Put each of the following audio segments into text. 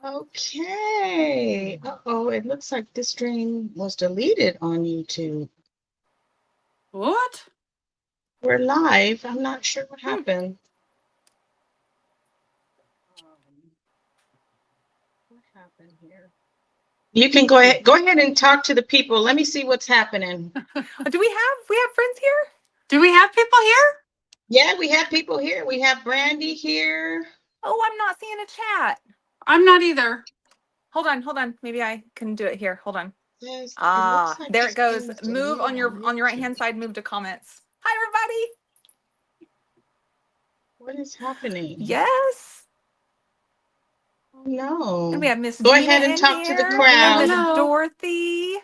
Okay. Uh-oh, it looks like this stream was deleted on YouTube. What? We're live. I'm not sure what happened. What happened here? You can go ahead and talk to the people. Let me see what's happening. Do we have friends here? Do we have people here? Yeah, we have people here. We have Brandy here. Oh, I'm not seeing a chat. I'm not either. Hold on. Maybe I can do it here. Hold on. Yes, Like there it goes. Move on your right hand side. Move to comments. Hi, everybody. What is happening? Yes. Oh, no. And we have Miss. Go Gina ahead and talk to the crowd. Miss Dorothy.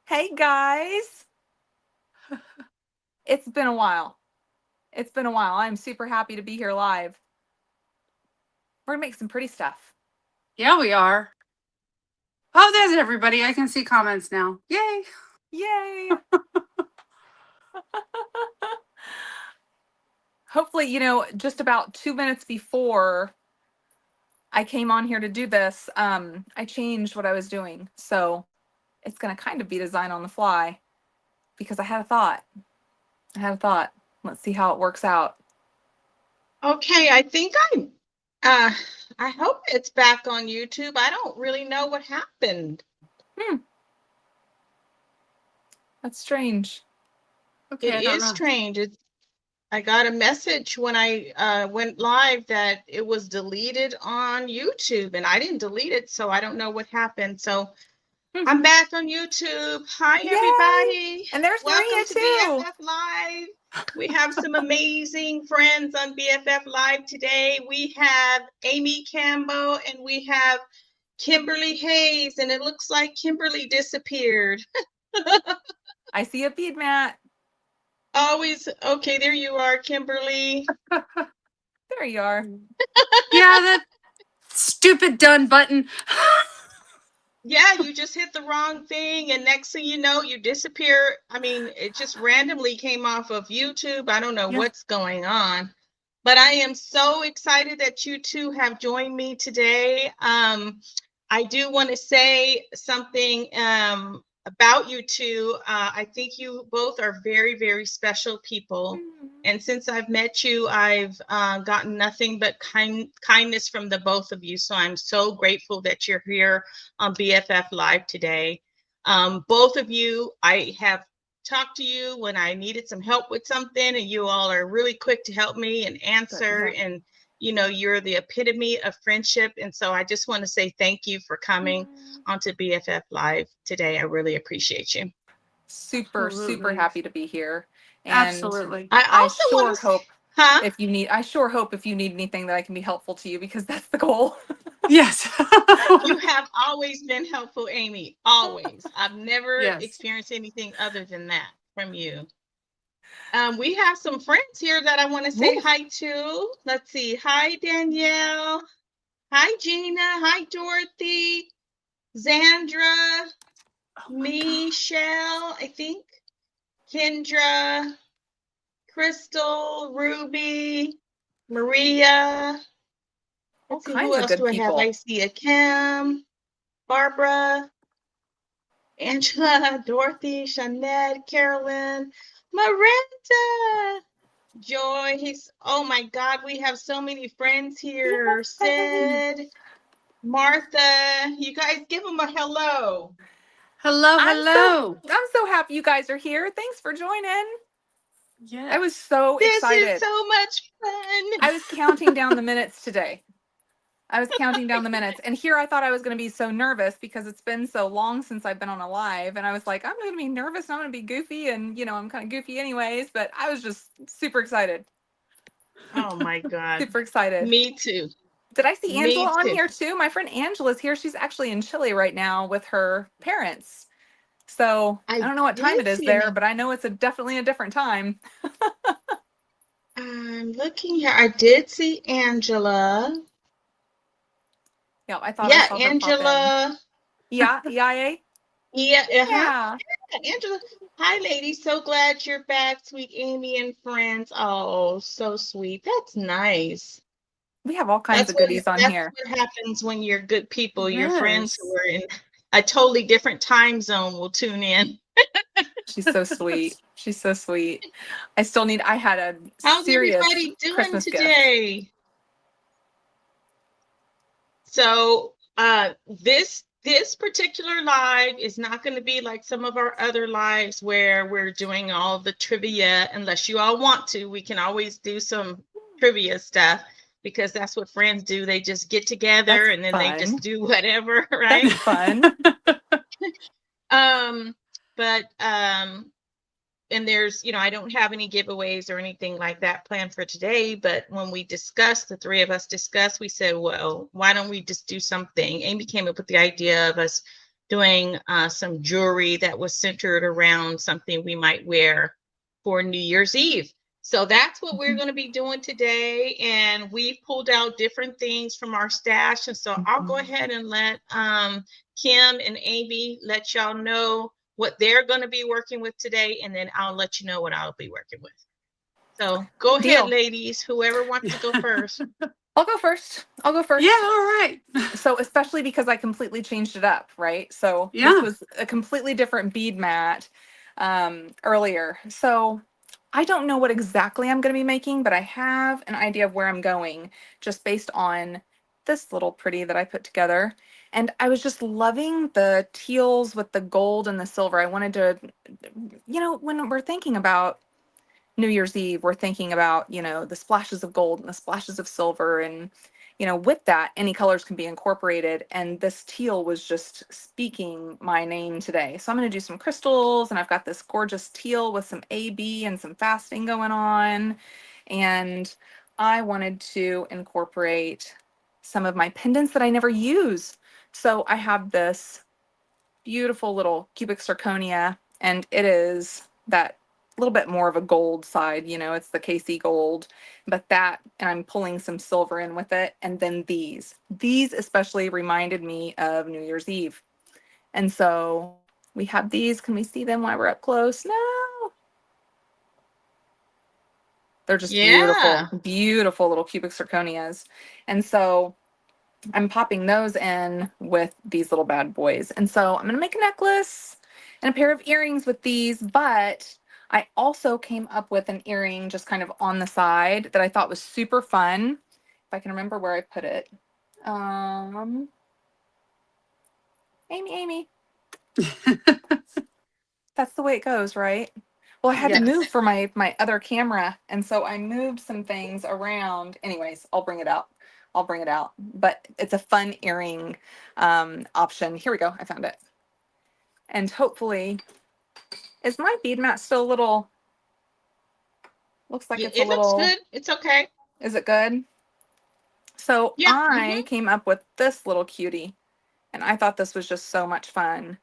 Hey guys. It's been a while. I'm super happy to be here live. We're gonna make some pretty stuff. Yeah, we are. Oh, there's everybody. I can see comments now. Yay. Yay. Hopefully, just about 2 minutes before I came on here to do this, I changed what I was doing. So it's going to kind of be designed on the fly because I had a thought. Let's see how it works out. Okay, I think I hope it's back on YouTube. I don't really know what happened. That's strange. Okay, it is strange. I got a message when I went live that it was deleted on YouTube, and I didn't delete it, so I don't know what happened. So I'm back on YouTube. Hi, everybody. And there's Welcome to Maria too. BFF Live. We have some amazing friends on BFF Live today. We have Amy Campbell and we have Kimberly Hayes, and it looks like Kimberly disappeared. I see a bead mat. Always. Okay, there you are, Kimberly. There you are. Yeah, that stupid done button. Yeah, you just hit the wrong thing, and next thing you know, you disappear. I mean, it just randomly came off of YouTube. I don't know what's going on, but I am so excited that you two have joined me today. I do want to say something about you two. I think you both are very, very special people. And since I've met you, I've gotten nothing but kindness from the both of you. So I'm so grateful that you're here on BFF Live today. Both of you, I have talked to you when I needed some help with something, and you all are really quick to help me and answer. And you're the epitome of friendship. And so I just want to say thank you for coming onto BFF Live today. I really appreciate you. Super happy to be here. And Absolutely. I sure hope if you need anything that I can be helpful to you, because that's the goal. Yes. You have always been helpful, Amy. Always. I've never experienced anything other than that from you. We have some friends here that I want to say hi to. Let's see. Hi, Danielle. Hi, Gina. Hi, Dorothy. Zandra. Michelle, I think. Kendra. Crystal. Ruby. Maria. Let's see, who else do I have? I see a Kim. Barbara. Angela. Dorothy. Shanette. Carolyn. Miranda. Joy, oh my God, we have so many friends here. Sid, Martha, you guys give them a hello. Hello. I'm so happy you guys are here. Thanks for joining. Yeah. I was so excited. This is so much fun. I was counting down the minutes today. And here I thought I was going to be so nervous because it's been so long since I've been on a live, and I was like, I'm going to be nervous and I'm going to be goofy, and I'm kind of goofy anyways, but I was just super excited. Oh my God. Super excited. Me too. Did I see Angela on here too? My friend Angela's here. She's actually in Chile right now with her parents. So I don't know what time it is there, but I know it's definitely a different time. I'm looking here. I did see Angela. Yeah, I thought I saw her Angela. Yeah. Yeah. Angela. Hi, ladies. So glad you're back, sweet Amy and friends. Oh, so sweet. That's nice. We have all kinds of goodies on here. That's what happens when you're good people. Your friends who Yes. are in a totally different time zone will tune in. She's so sweet. She's so sweet. I had a How's serious everybody doing Christmas gift. today? So this particular live is not going to be like some of our other lives where we're doing all the trivia. Unless you all want to, we can always do some trivia stuff, because that's what friends do. They just get together and then they just do whatever, right? That's fun. But and there's, I don't have any giveaways or anything like that planned for today. But when we discussed, the three of us discussed, we said, well, why don't we just do something? Amy came up with the idea of us doing some jewelry that was centered around something we might wear for New Year's Eve. So that's what we're going to be doing today. And we pulled out different things from our stash. And so I'll go ahead and let Kim and Amy let y'all know what they're going to be working with today, and then I'll let you know what I'll be working with. So go ahead, ladies. Whoever wants to go first. I'll go first. Yeah, all right. So especially because I completely changed it up, right? So this was a completely different bead mat earlier. So I don't know what exactly I'm going to be making, but I have an idea of where I'm going just based on this little pretty that I put together. And I was just loving the teals with the gold and the silver. I wanted to, when we're thinking about New Year's Eve, we're thinking about, the splashes of gold and the splashes of silver. And, with that, any colors can be incorporated. And this teal was just speaking my name today. So I'm going to do some crystals, and I've got this gorgeous teal with some AB and some fasting going on. And I wanted to incorporate some of my pendants that I never use. So I have this beautiful little cubic zirconia, and it is that little bit more of a gold side, it's the KC gold, but and I'm pulling some silver in with it. And then these especially reminded me of New Year's Eve. And so we have these. Can we see them while we're up close? No. They're just beautiful, beautiful little cubic zirconias. And so I'm popping those in with these little bad boys. And so I'm going to make a necklace and a pair of earrings with these, but I also came up with an earring just kind of on the side that I thought was super fun. If I can remember where I put it. Amy. That's the way it goes, right? Well, I had to move for my other camera. And so I moved some things around. Anyways, I'll bring it out. But it's a fun earring option. Here we go. I found it. And hopefully, is my bead mat still a little? Looks like it's a little. Looks good. It's okay. Is it good? So I came up with this little cutie, and I thought this was just so much fun.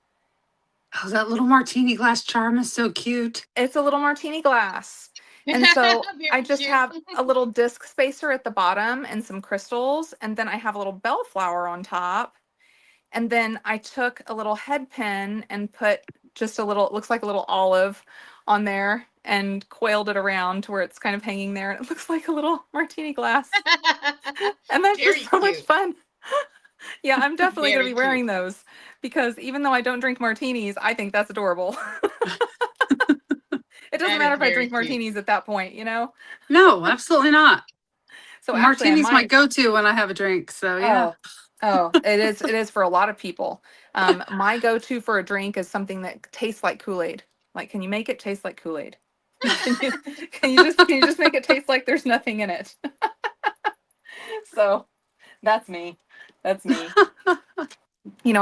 Oh, that little martini glass charm is so cute. It's a little martini glass. And so I just have a little disc spacer at the bottom and some crystals. And then I have a little bellflower on top. And then I took a little head pin and put just a little, it looks like a little olive on there, and coiled it around to where it's kind of hanging there. And it looks like a little martini glass. And that's just so much fun. Yeah, I'm definitely going to be wearing those, because even though I don't drink martinis, I think that's adorable. It doesn't matter if I drink martinis at that point, No, absolutely not. So martinis my go-to when I have a drink. So yeah. Oh, it is for a lot of people. My go-to for a drink is something that tastes like Kool-Aid. Like, can you make it taste like Kool-Aid? Can you just make it taste like there's nothing in it? So that's me. I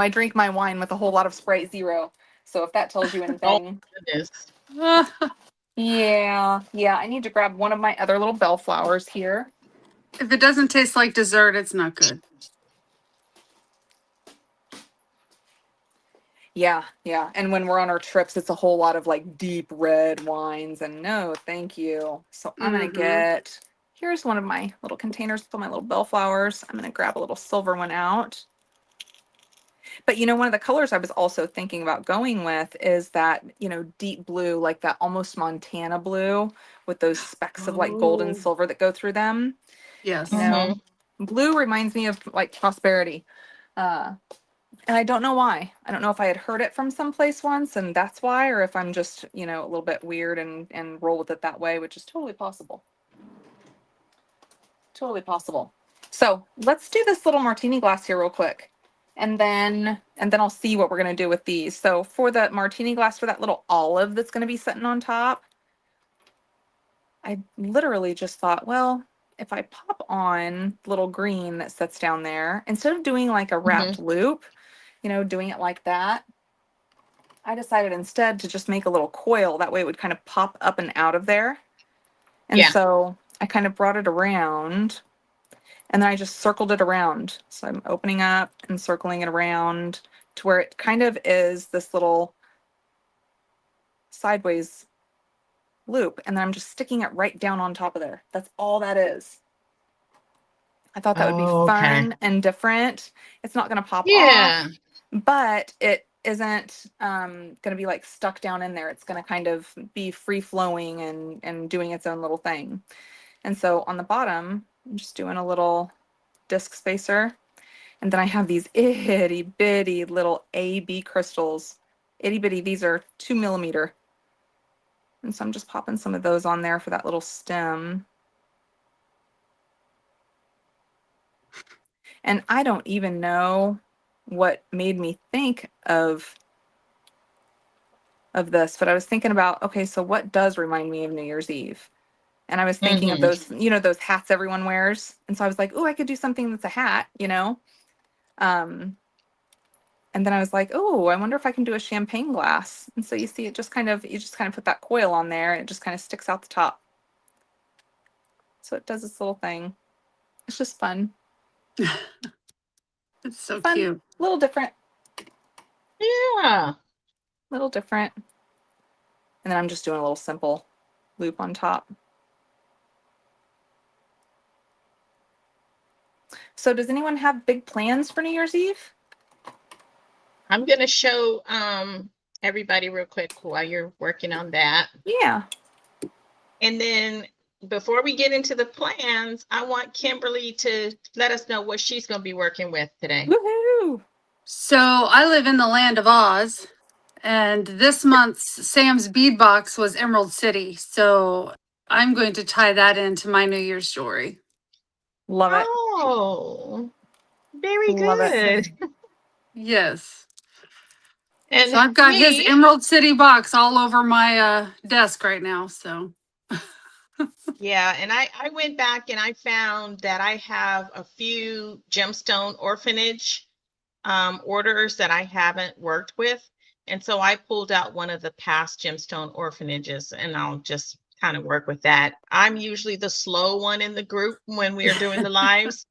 drink my wine with a whole lot of Sprite Zero. So if that tells you anything. Yeah. I need to grab one of my other little bellflowers here. If it doesn't taste like dessert, it's not good. Yeah. And when we're on our trips, it's a whole lot of like deep red wines, and no, thank you. So I'm going to here's one of my little containers with all my little bellflowers. I'm going to grab a little silver one out. But one of the colors I was also thinking about going with is that, deep blue, like that almost Montana blue with those specks of like gold and silver that go through them. Yes. Blue reminds me of like prosperity. And I don't know why. I don't know if I had heard it from someplace once and that's why, or if I'm just, a little bit weird and roll with it that way, which is totally possible. Totally possible. So let's do this little martini glass here real quick. And then I'll see what we're going to do with these. So for the martini glass, for that little olive that's going to be sitting on top, I literally just thought, well, if I pop on the little green that sits down there, instead of doing like a wrapped loop, doing it like that, I decided instead to just make a little coil. That way it would kind of pop up and out of there. And so I kind of brought it around and then I just circled it around. So I'm opening up and circling it around to where it kind of is this little sideways loop. And then I'm just sticking it right down on top of there. That's all that is. I thought that would be fun and different. It's not going to pop off, but it isn't going to be like stuck down in there. It's going to kind of be free flowing and doing its own little thing. And so on the bottom, I'm just doing a little disc spacer. And then I have these itty bitty little AB crystals. Itty bitty, these are 2 millimeter. And so I'm just popping some of those on there for that little stem. And I don't even know what made me think of this, but I was thinking about, okay, so what does remind me of New Year's Eve? And I was thinking of those, those hats everyone wears. And so I was like, oh, I could do something that's a hat, And then I was like, oh, I wonder if I can do a champagne glass. And so you see, you just kind of put that coil on there and it just kind of sticks out the top. So it does this little thing. It's just fun. It's so fun, cute. A little different. Yeah. A little different. And then I'm just doing a little simple loop on top. So does anyone have big plans for New Year's Eve? I'm going to show everybody real quick while you're working on that. Yeah. And then before we get into the plans, I want Kimberly to let us know what she's going to be working with today. Woohoo! So I live in the land of Oz, and this month's Sam's bead box was Emerald City. So I'm going to tie that into my New Year's story. Love it. Oh, very Love good. it. Yes. And so I've got his Emerald City box all over my desk right now. So yeah, and I went back and I found that I have a few gemstone orphanage orders that I haven't worked with. And so I pulled out one of the past gemstone orphanages and I'll just kind of work with that. I'm usually the slow one in the group when we are doing the lives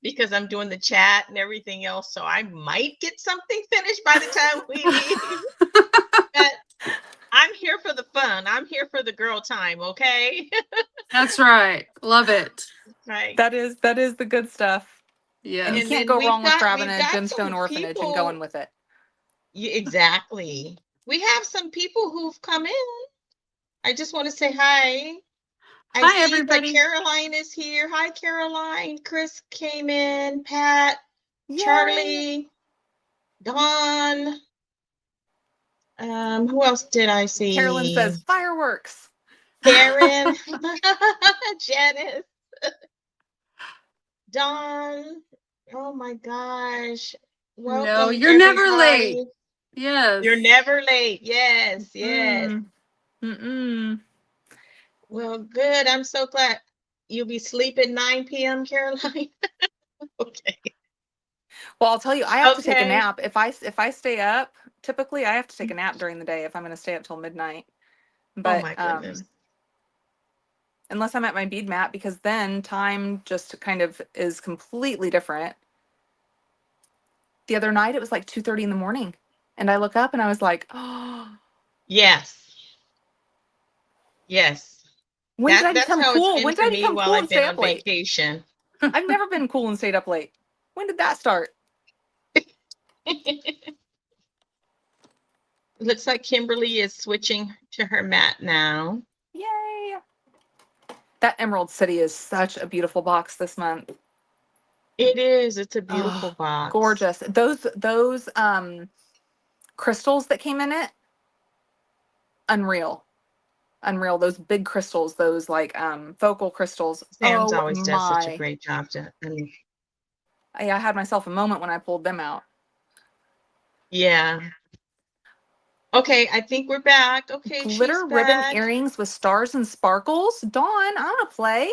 because I'm doing the chat and everything else. So I might get something finished by the time we leave. But I'm here for the fun. I'm here for the girl time. Okay. That's right. Love it. Right. That is the good stuff. Yeah. And you can't go wrong with grabbing a gemstone orphanage and going with it. Yeah, exactly. We have some people who've come in. I just want to say hi. I see everybody. That Caroline is here. Hi, Caroline. Chris came in. Pat, Yay. Charlie, Dawn. Who else did I see? Carolyn says fireworks. Karen, Janice, Dawn. Oh my gosh. Welcome. No, you're never late. Yes. You're never late. Yes, yes. Well, good. I'm so glad. You'll be sleeping 9 p.m., Caroline. Okay. Well, I'll tell you, I have to take a nap. If I stay up, typically I have to take a nap during the day if I'm going to stay up till midnight. But, oh my goodness. Unless I'm at my bead mat, because then time just kind of is completely different. The other night it was like 2:30 in the morning, and I look up and I was like, oh. Yes. Yes. When did I become cool? When did I become cool and stay up late? Vacation. I've never been cool and stayed up late. When did that start? Looks like Kimberly is switching to her mat now. Yay! That Emerald City is such a beautiful box this month. It is. It's a beautiful Oh, box. gorgeous. Those crystals that came in it, unreal. Unreal. Those big crystals, those like focal crystals. Sam's Oh always does such a my. great job and I had myself a moment when I pulled them out. yeah. Okay, I think we're back. Okay, she's Glitter ribbon back. earrings with stars and sparkles. Dawn, I want to play.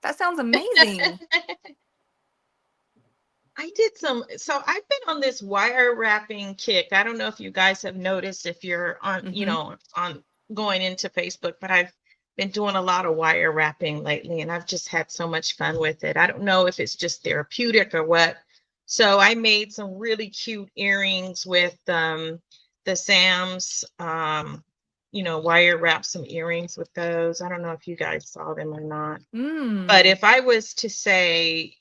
That sounds amazing. I did so I've been on this wire wrapping kick. I don't know if you guys have noticed if you're on, Mm-hmm. on going into Facebook, but I've been doing a lot of wire wrapping lately and I've just had so much fun with it. I don't know if it's just therapeutic or what. So I made some really cute earrings with the Sam's wire wrap some earrings with those. I don't know if you guys saw them or not. But Mm. if I was to say,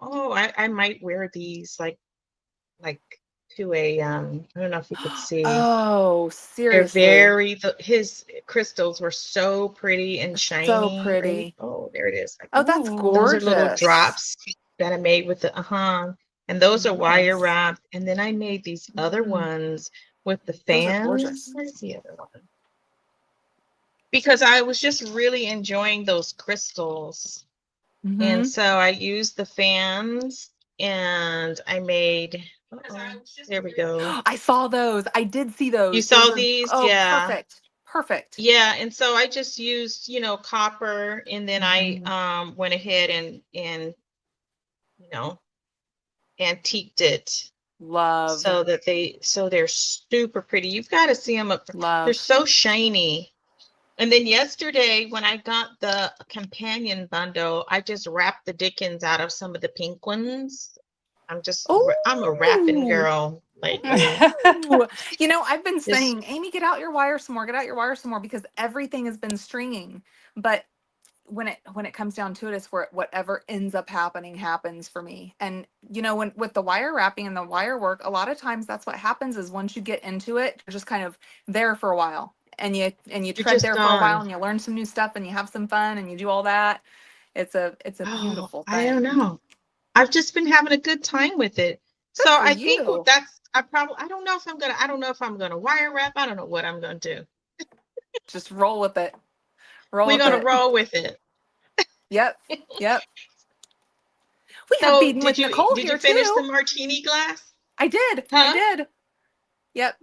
oh, I might wear these like to a I don't know if you could see. Oh, They're seriously. his crystals were so pretty and So shiny. pretty. Oh, there it is. Oh, that's Those are little gorgeous. drops that I made with the and those are wire Nice. wrapped. And then I made these other Mm, ones with the those are fans. gorgeous. Where's the other one? Because I was just really enjoying those crystals. And Mm-hmm. so I used the fans and I made, there we go. I saw those. I did see You those. Those saw are, these? oh, Yeah. perfect. Perfect. Yeah. And so I just used, copper and then I Mm-hmm. went ahead and you know, antiqued it Love. so they're super pretty. You've got to see them up. They're Love. so shiny. And then yesterday, when I got the companion bundle, I just wrapped the Dickens out of some of the pink ones. I'm a wrapping Oh, girl lately. ooh. I've been Just saying, Amy, get out your wire some more, get out your wire some more because everything has been stringing. But when it comes down to it, it's where whatever ends up happening happens for me. And when with the wire wrapping and the wire work, a lot of times that's what happens is once you get into it, you're just kind of there for a while. And you you're tread just there for a while on. and you learn some new stuff and you have some fun and you do all that. It's a Oh, beautiful I don't thing. know. I've just been having a good time with it. Good So for I think you. I don't know if I'm gonna wire wrap. I don't know what I'm gonna do. Just roll with it. Roll We're with gonna it. roll with it. Yep. Yep. We have So Beading with did Nicole you here finish the too. martini glass? I did. I Huh? did. Yep.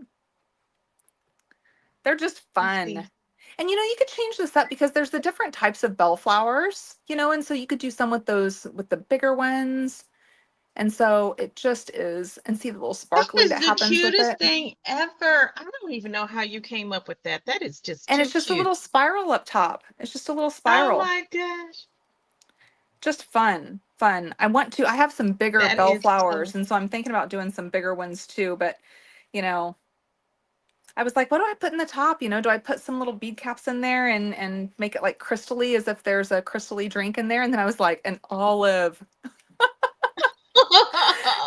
They're just Let's fun. see. And you could change this up because there's the different types of bellflowers, and so you could do some with those with the bigger ones. And so it just is, and see the little That sparkly is that the happens with cutest it. thing ever. I don't even know how you came up with that. That is just And too it's just a cute. little spiral up top. It's just a little Oh spiral. my gosh. Just fun, fun. I have some bigger That is so bellflowers, and so I'm thinking about doing some bigger ones too, but you know, I was like, what do I put in the top? Do I put some little bead caps in there and make it like crystally as if there's a crystally drink in there? And then I was like, an olive.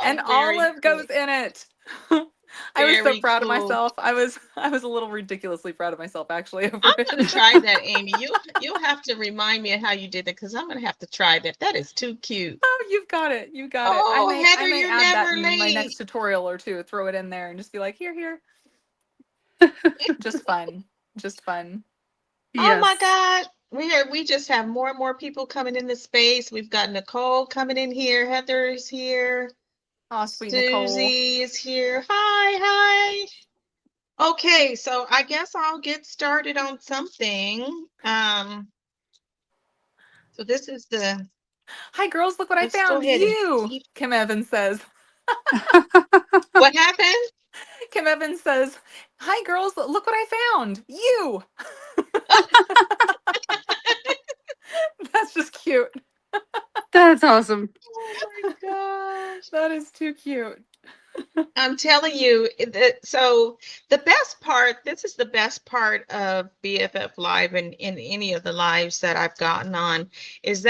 An very olive cool. goes in it. I was so Very proud of cool. myself. I was a little ridiculously proud of myself actually over I'm gonna it. try that, Amy. You'll have to remind me of how you did that because I'm gonna have to try that. That is too cute. Oh, you've got it. You got it. I Oh, may I Heather, may you're add that never in my next late. tutorial or two. Throw it in there and just be like, here. Just fun. Just fun. Oh my Yes. God. We just have more and more people coming in the space. We've got Nicole coming in here. Heather is here. Oh, sweet Nicole. Susie is here. Hi. Okay, so I guess I'll get started on something. So this is Hi girls, look what I let's go found. ahead and You. keep. Kim Evans says. What happened? Kim Evans says, "Hi girls, look what I found. You." That's just cute. That's awesome. Oh my gosh. That is too cute. I'm telling you, so the best part, this is the best part of BFF Live and in any of the lives that I've gotten on, is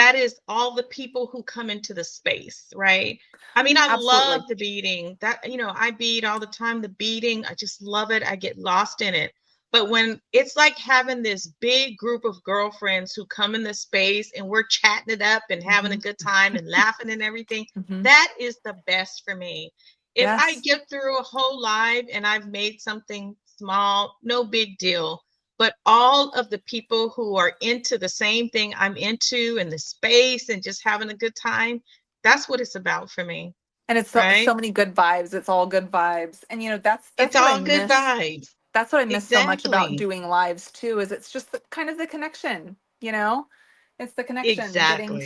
all the people who come into the space, right? I mean, I love Absolutely. the beading. I bead all the time, the beading, I just love it. I get lost in it. But when it's like having this big group of girlfriends who come in the space and we're chatting it up and having a good time and laughing and everything, that is the best for me. If I get through a whole live and I've made something small, no big deal. But all of the people who are into the same thing I'm into in the space and just having a good time, that's what it's about for me. And it's so many good vibes. It's all good vibes. And that's it's what all I good miss. vibes. That's what I miss so much about Exactly. doing lives too, is it's just kind of the connection, It's the connection, Exactly.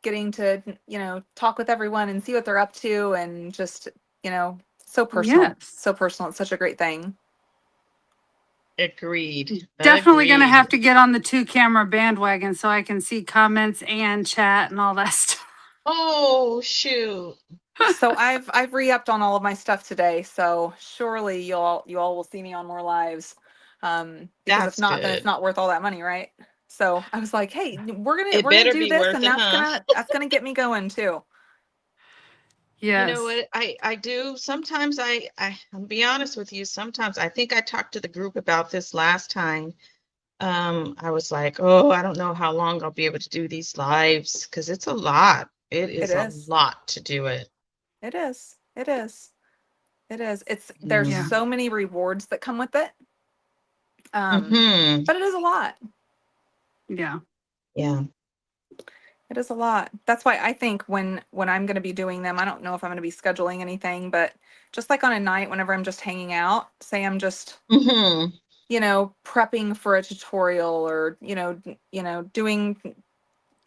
getting to, talk with everyone and see what they're up to, and just, so personal. Yes. So personal. It's such a great thing. Agreed. Definitely going to Agreed. have to get on the 2-camera bandwagon so I can see comments and chat and all that stuff. Oh, shoot. So I've re-upped on all of my stuff today. So surely you all will see me on more lives. Because That's if not, then good. it's not worth all that money, right? So I was like, hey, we're It gonna better do be this, worth and it, huh? that's gonna get me going too. Yes. You know what? I do. Sometimes I'll be honest with you. Sometimes I think I talked to the group about this last time. I was like, oh, I don't know how long I'll be able to do these lives because it's a lot. It is a lot to do it. It is. It is. It is. There's so many rewards that come with it. But it is a lot. Yeah. Yeah. It is a lot. That's why I think when I'm going to be doing them, I don't know if I'm going to be scheduling anything, but just like on a night, whenever I'm just hanging out, say I'm just, prepping for a tutorial, or,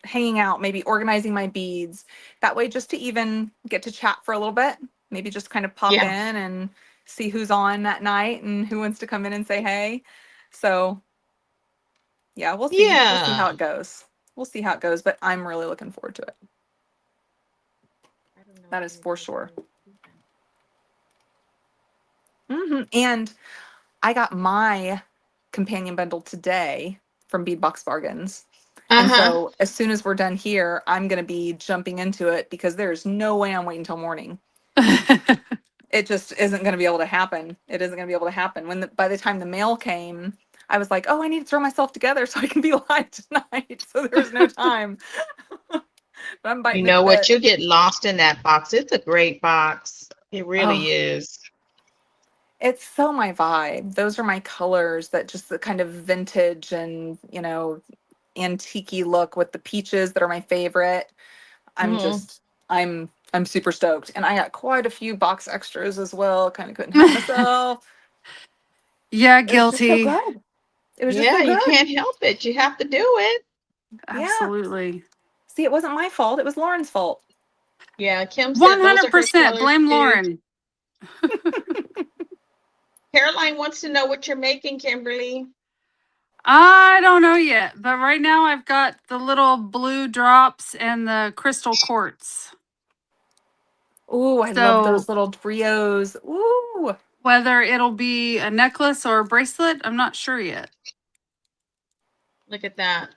hanging out, maybe organizing my beads. That way, just to even get to chat for a little bit, maybe just kind of pop in and see who's on that night and who wants to come in and say hey. So yeah, we'll see. We'll see how it goes. We'll see how it goes, but I'm really looking forward to it. That is for sure. And I got my companion bundle today from Beadbox Bargains. And so as soon as we're done here, I'm going to be jumping into it, because there's no way I'm waiting until morning. It just isn't going to be able to happen. It isn't going to be able to happen. By the time the mail came, I was like, oh, I need to throw myself together so I can be live tonight. So there was no time. But I'm biting You know what? You get lost in that box. It's a great box. It really is. It's so my vibe. Those are my colors, that just the kind of vintage and, antique-y look with the peaches that are my favorite. I'm super stoked. And I got quite a few box extras as well. Kind of couldn't help myself. Yeah, guilty. It was just so good. You can't help it. You have to do it. Absolutely. Yeah. See, it wasn't my fault. It was Lauren's fault. Yeah, Kim said 100% blame Lauren. Caroline wants to know what you're making, Kimberly. I don't know yet, but right now I've got the little blue drops and the crystal quartz. Ooh, I love those little trios. Ooh. Whether it'll be a necklace or a bracelet, I'm not sure yet. Look at that.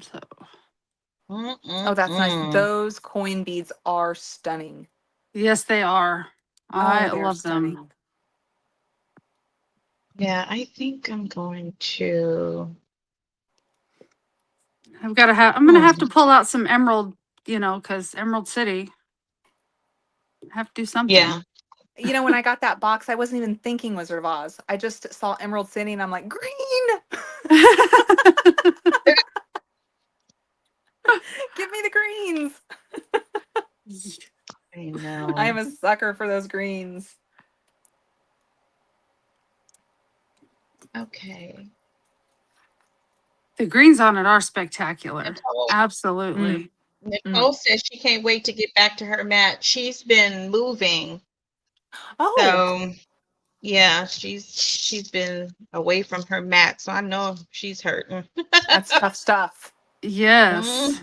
So. Oh, that's nice. Those coin beads are stunning. Yes, they are. I love them. Yeah, I think I'm going to. I'm gonna have to pull out some emerald, because Emerald City. I have to do something. Yeah. When I got that box, I wasn't even thinking Wizard of Oz. I just saw Emerald City and I'm like, green. Give me the greens. I know. I am a sucker for those greens. Okay. The greens on it are spectacular. Absolutely. Nicole says she can't wait to get back to her mat. She's been moving. Oh. So yeah, she's been away from her mat. So I know she's hurting. That's tough stuff. Yes.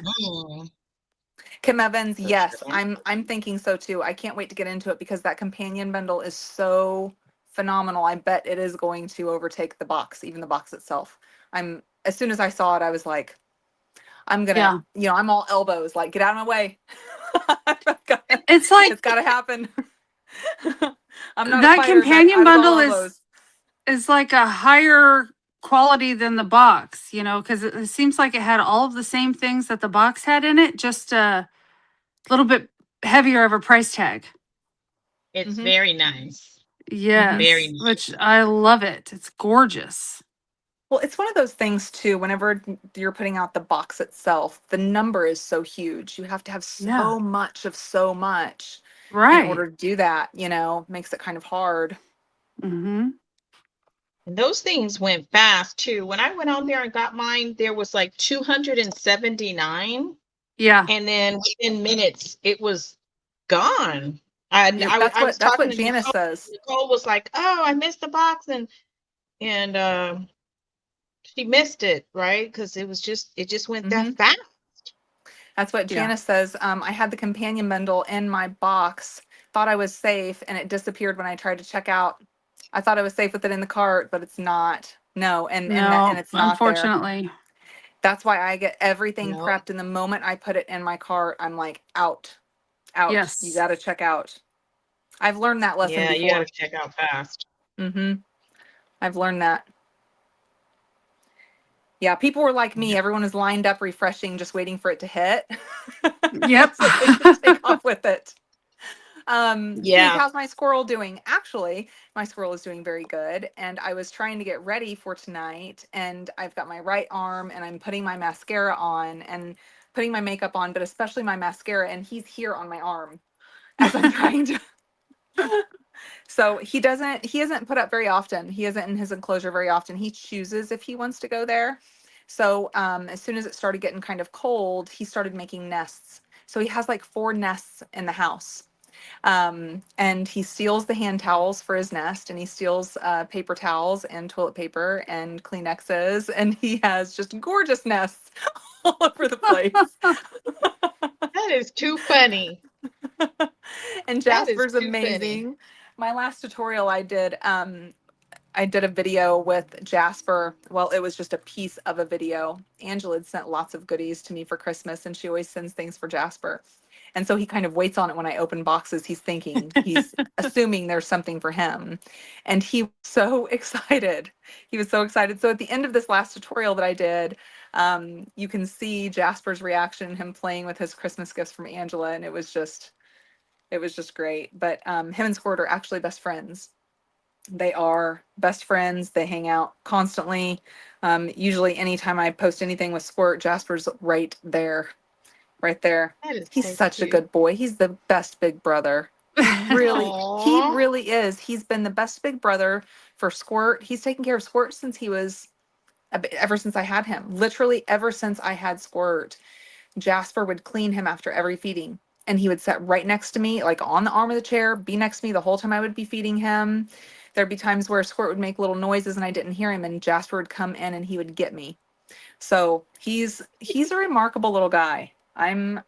Kim Evans, yes, I'm thinking so too. I can't wait to get into it, because that companion bundle is so phenomenal. I bet it is going to overtake the box, even the box itself. As soon as I saw it, I was like, I'm gonna, I'm all elbows, like, get out of my way. It's like, it's gotta happen. I'm not that a fighter, companion bundle is is like a higher quality than the box, you know, because it seems like it had all of the same things that the box had in it, just a little bit heavier of a price tag. It's Mhm. very nice. Mhm. Very Yes, nice. which I love it. It's gorgeous. Well, it's one of those things too, whenever you're putting out the box itself, the number is so huge. You have to have Yeah. so much of so much in Right. order to do that, you know, makes it kind of hard. Mm-hmm. And those things went fast too. When I went on there and got mine, there was like 279. Yeah. And then within minutes, it was gone. I, Yeah, I, I was that's talking what to Janice Nicole. says. Nicole was like, "Oh, I missed the box," and she missed it, right? Because it just went that Hmm. fast. That's what Yeah. Janice says. I had the companion bundle in my box, thought I was safe, and it disappeared when I tried to check out. I thought I was safe with it in the cart, but it's not. No, and No, it's not there. unfortunately. That's why I get everything No. prepped, and the moment I put it in my cart, I'm like, out. Out. You Yes. got to check out. I've learned that lesson Yeah, you got before. to check out fast. Mm-hmm. I've learned that. Yeah, people were like me. Yeah. Everyone was lined up, refreshing, just waiting for it to hit, Yep. so they could take off with it. Steve, Yeah. how's my squirrel doing? Actually, my squirrel is doing very good. And I was trying to get ready for tonight, and I've got my right arm, and I'm putting my mascara on and putting my makeup on, but especially my mascara, and he's here on my arm as I'm trying to. So he isn't put up very often. He isn't in his enclosure very often. He chooses if he wants to go there. So as soon as it started getting kind of cold, he started making nests. So he has like 4 nests in the house. And he steals the hand towels for his nest, and he steals paper towels and toilet paper and Kleenexes, and he has just gorgeous nests all over the place. That is too funny. And That is Jasper's too funny. amazing. My last tutorial I did a video with Jasper. Well, it was just a piece of a video. Angela had sent lots of goodies to me for Christmas, and she always sends things for Jasper. And so he kind of waits on it when I open boxes. He's assuming there's something for him. And he was so excited. He was so excited. So at the end of this last tutorial that I did, you can see Jasper's reaction, him playing with his Christmas gifts from Angela. And it was just great. But him and Squirt are actually best friends. They are best friends. They hang out constantly. Usually, anytime I post anything with Squirt, Jasper's right there, right there. That is He's so such a cute. good boy. He's the best big brother. He Aww. really is. He's been the best big brother for Squirt. He's taken care of Squirt since he was ever since I had him. Literally ever since I had Squirt. Jasper would clean him after every feeding. And he would sit right next to me, like on the arm of the chair, be next to me the whole time I would be feeding him. There'd be times where Squirt would make little noises and I didn't hear him, and Jasper would come in and he would get me. So he's a remarkable little guy. I'm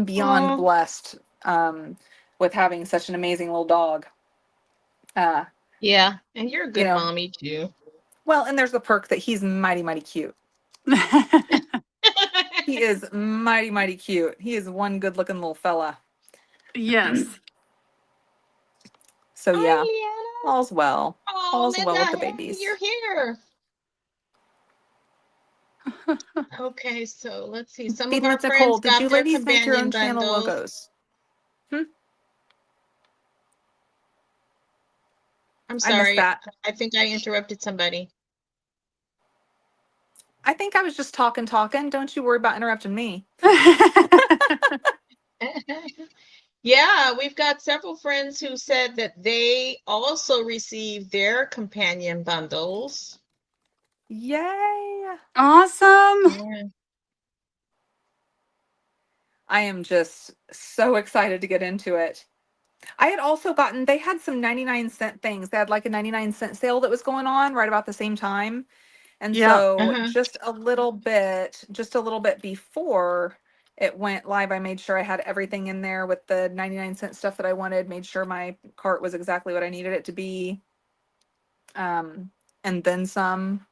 beyond Aw. blessed with having such an amazing little dog. Uh, Yeah, and you're a you good know, mommy too. well, and there's the perk that he's mighty, mighty cute. He is mighty, mighty cute. He is one good looking little fella. Yes. So Hi, yeah, Leanna. all's well. Oh, All's well with the Linda, hey, babies. you're here. Okay, so let's see. Some of Feeding our with Nicole. friends Did got you their ladies make your own companion channel bundles. logos? Hmm? I'm I missed sorry. that. I think I interrupted somebody. I think I was just talking. Don't you worry about interrupting me. Yeah, we've got several friends who said that they also received their companion bundles. Yay! Awesome. Yeah. I am just so excited to get into it. I had also gotten, they had some 99-cent things. They had like a 99-cent sale that was going on right about the same time. And Yeah. so Uh-huh. just a little bit before it went live, I made sure I had everything in there with the 99-cent stuff that I wanted, made sure my cart was exactly what I needed it to be. And then some.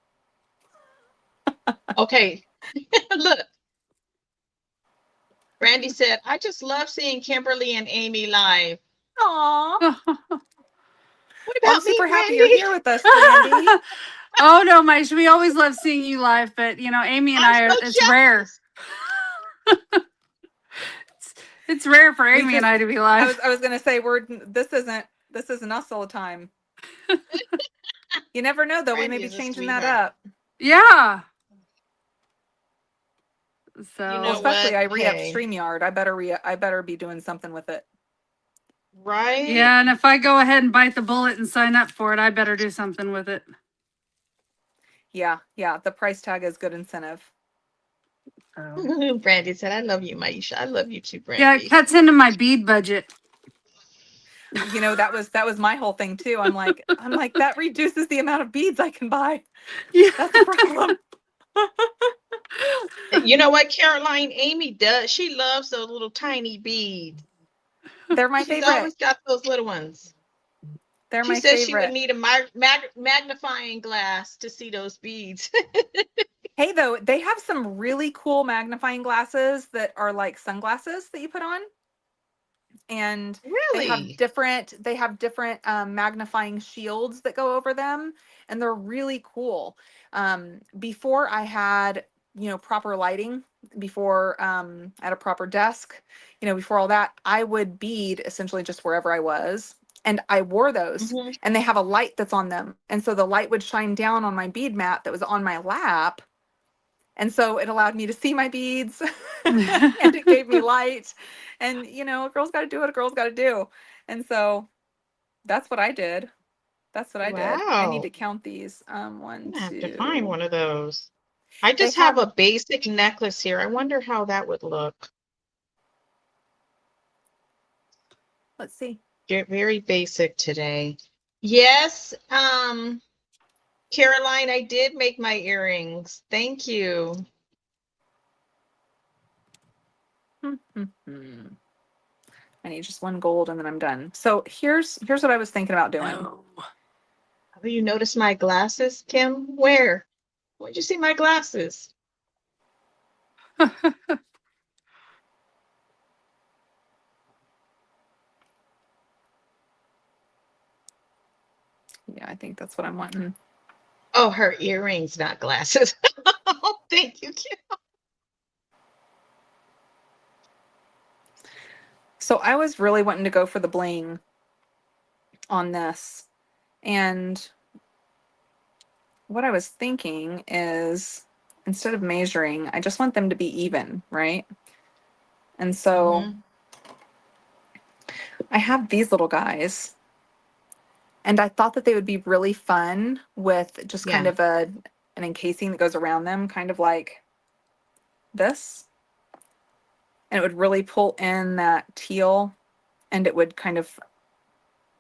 Okay. Look, Brandy said, I just love seeing Kimberly and Amy live. Aw. Well, What Well, I'm about me, super happy you're Brandy? here with us, Brandy. Oh no, Maish, we always love seeing you live, but Amy and I'm I so are, it's rare. jealous. It's rare for We Amy and just, I to be live. I was gonna say this isn't us all the time. You never know though. We may Brandy be is a changing that sweetheart. up. Yeah. So You Well, know especially what? I re-upped Hey, StreamYard. I better be doing something with it. right? yeah, and if I go ahead and bite the bullet and sign up for it, I better do something with it. Yeah. The price tag is good incentive. Brandy said, I love you, Maisha. I love you too, Yeah, it Brandy. cuts into my bead budget. That was my whole thing too. I'm like that reduces the amount of beads I can buy. Yeah. That's a problem. You know what Caroline Amy does? She loves those little tiny beads. They're my She's favorite. always got those little ones. They're She my said she would favorite. need a magnifying glass to see those beads. Hey, though, they have some really cool magnifying glasses that are like sunglasses that you put on. And Really? they have different magnifying shields that go over them, and they're really cool. Before I had proper lighting, before I had a proper desk, before all that, I would bead essentially just wherever I was, and I wore those, Hmm. and they have a light that's on them, and so the light would shine down on my bead mat that was on my lap, and so it allowed me to see my beads and it gave me light. And a girl's got to do what a girl's got to do. And so that's what I did. That's what I did. I need Wow. to count these. I'm One, gonna have to find two. one of those. I They just have have, a basic necklace here. I wonder how that would look. let's see. Very basic today. Yes, Caroline, I did make my earrings. Thank you. I need just one gold and then I'm done. So here's what I was thinking about doing. Oh. Oh, you noticed my glasses, Kim? Where? Where'd you see my glasses? Yeah, I think that's what I'm wanting. Oh, her earrings, not glasses. Oh, thank you, Kim. So I was really wanting to go for the bling on this. And what I was thinking is instead of measuring, I just want them to be even, right? And so I have these little guys, and I thought that they would be really fun with just kind Yeah. of an encasing that goes around them, kind of like this. And it would really pull in that teal, and it would kind of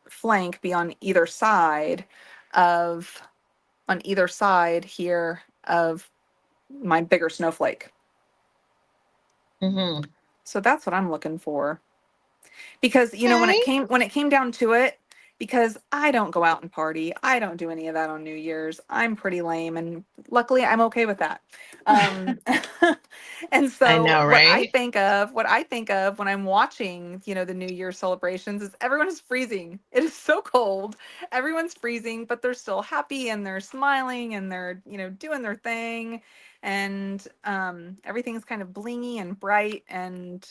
flank be on either side here of my bigger snowflake. Mm-hmm. So that's what I'm looking for. Because Okay. when it came down to it, because I don't go out and party, I don't do any of that on New Year's. I'm pretty lame, and luckily I'm okay with that. Um, and I so know, right? what I think of when I'm watching, the New Year celebrations is everyone is freezing. It is so cold. Everyone's freezing, but they're still happy and they're smiling and they're, doing their thing. And everything's kind of blingy and bright and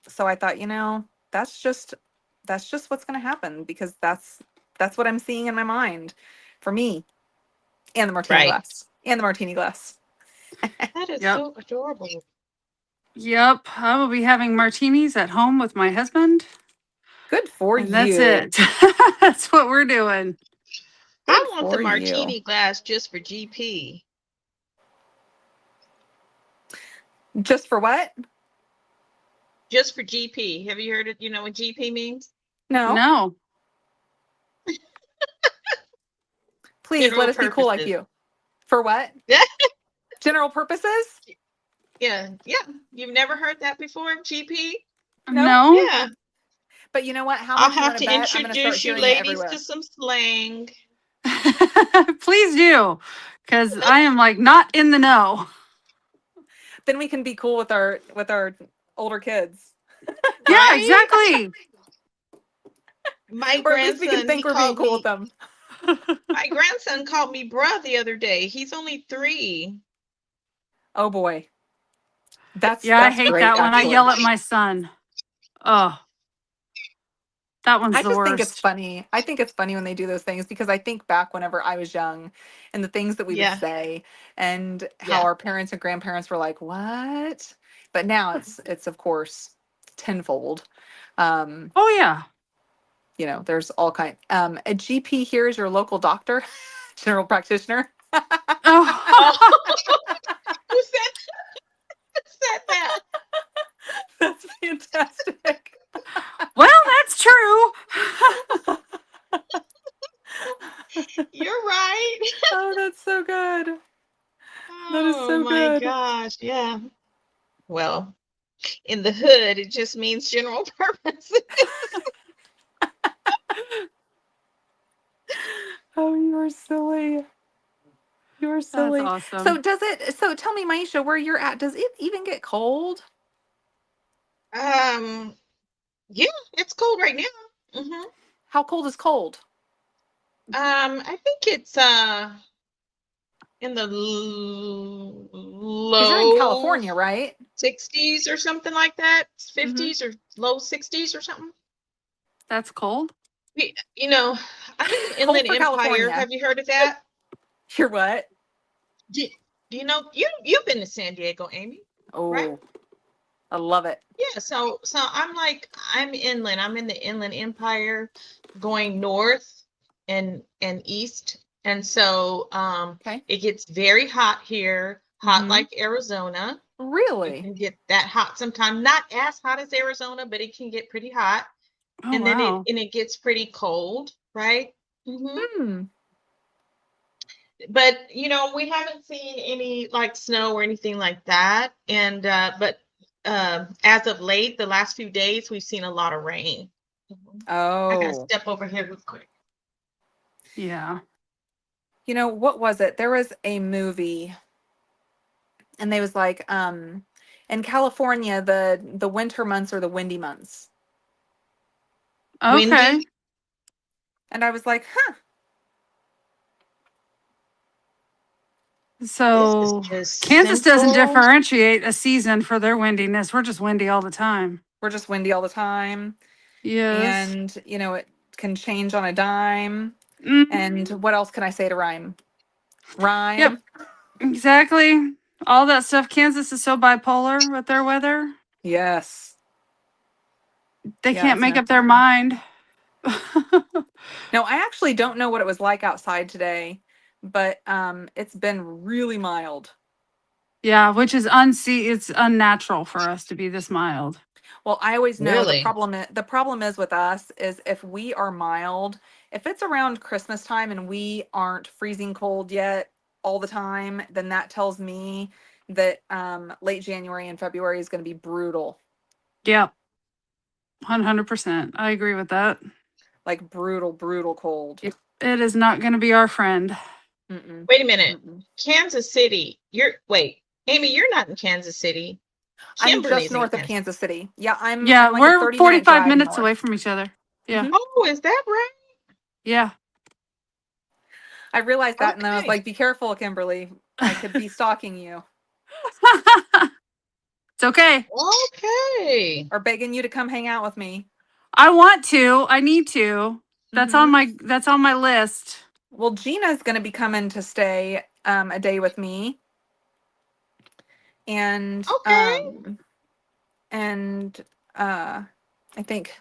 so I thought, that's just what's going to happen because that's what I'm seeing in my mind for me and the martini Right. glass and the martini glass. That is Yep. so adorable. Yep. I will be having martinis at home with my husband. Good for And that's you. it. That's what we're doing. Good I want the for you. martini glass just for GP. Just for what? Just for GP. Have you heard it? You know what GP means? No. No. Please let General us be cool like purposes. you. For what? Yeah. General purposes? Yeah. Yeah. You've never heard that before? GP? No. No. Yeah. But you know what? How I'll much you have want to to bet? I'm going to start introduce you hearing it ladies everywhere. to some slang. Please do. Because I am like not in the know. Then we can be cool with our older kids. Yeah, Right? exactly. My Or at least we can grandson, think we're being cool with them. my grandson called me bruh the other day. He's only 3. Oh boy. That's Yeah, I hate great, that when I actually. yell at my son. Oh, that one's I the just think it's worst. funny. I think it's funny when they do those things because I think back whenever I was young and the things that we would Yeah, say and how yeah. our parents and grandparents were like, "What?" But now it's of course tenfold. Um, Oh yeah. there's all kind. A GP here is your local doctor, general practitioner. Oh, Oh, who said that? That's fantastic. well, that's true. You're right. Oh, that's so good. That is Oh so my good. gosh. Yeah. Well, in the hood, it just means general purpose. Oh, you are silly. You are That's silly. So awesome. so tell me, Maisha, where you're at, does it even get cold? Um, yeah, it's cold right now. How cold is cold? I think it's in the Because you're in low California, right? 60s or something like that. Mm-hmm. 50s or low 60s or something. That's cold. You know, I'm in the Cold Inland for Empire. California. Have you heard of that? You're what? Do, do you know you've been to San Diego, Amy, right? Oh, I love it. Yeah, so I'm inland. I'm in the Inland Empire going north and east. And so Okay. it gets very hot here, hot Mm-hmm. like Arizona. It Really? can get that hot sometimes, not as hot as Arizona, but it can get pretty hot. Oh And then wow. it gets pretty cold, right? Hmm. But we haven't seen any like snow or anything like that. And but as of late, the last few days, we've seen a lot of rain. I gotta Oh. step over here real quick. Yeah. What was it? There was a movie and they was like, in California, the winter months are the windy months. Okay. Windy. And I was like, huh. This is So just Kansas doesn't central. differentiate a season for their windiness. We're just windy all the time. We're just windy all the time. Yes. And, it can change on a dime. And Mm, what else can I say to rhyme? yep. Rhyme. Exactly. All that stuff. Kansas is so bipolar with their weather. Yes. They Yeah, can't it's make no up their fun. mind. No, I actually don't know what it was like outside today, but it's been really mild. Yeah, which is it's unnatural for us to be this mild. Well, I always know the Really? problem is with us is if we are mild, if it's around Christmas time and we aren't freezing cold yet all the time, then that tells me that late January and February is going to be brutal. Yep. 100%. I agree with that. Like brutal, brutal cold. Yep. It is not going to be our friend. Mm-mm. Wait a minute. Mm-mm. Kansas City. Wait, Amy, you're not in Kansas City. I'm just Kimberly's in north of Kansas. Kansas City. Yeah, I'm Yeah, like a we're 30-minute 45 drive minutes north. away from each other. Yeah. Hmm. Oh, is that right? Yeah. I realized that and then I was Okay. like, be careful, Kimberly. I could be stalking you It's okay. Okay. or begging you to come hang out with me. I want to. I need to. Hmm. That's on my list. Well, Gina's going to be coming to stay a day with me, and Okay. and uh, I think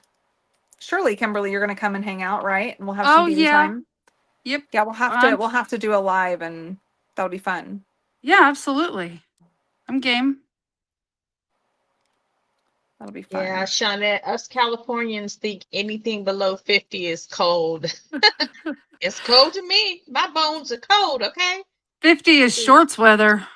surely Kimberly, you're going to come and hang out, right? And we'll have some Oh BB yeah. time. Yep. Yeah, we'll have to Um, we'll have to do a live, and that'll be fun. yeah, absolutely. I'm game. That'll be Yeah, fun. Shawnette, us Californians think anything below 50 is cold. It's cold to me. My bones are cold, okay? 50 is shorts weather.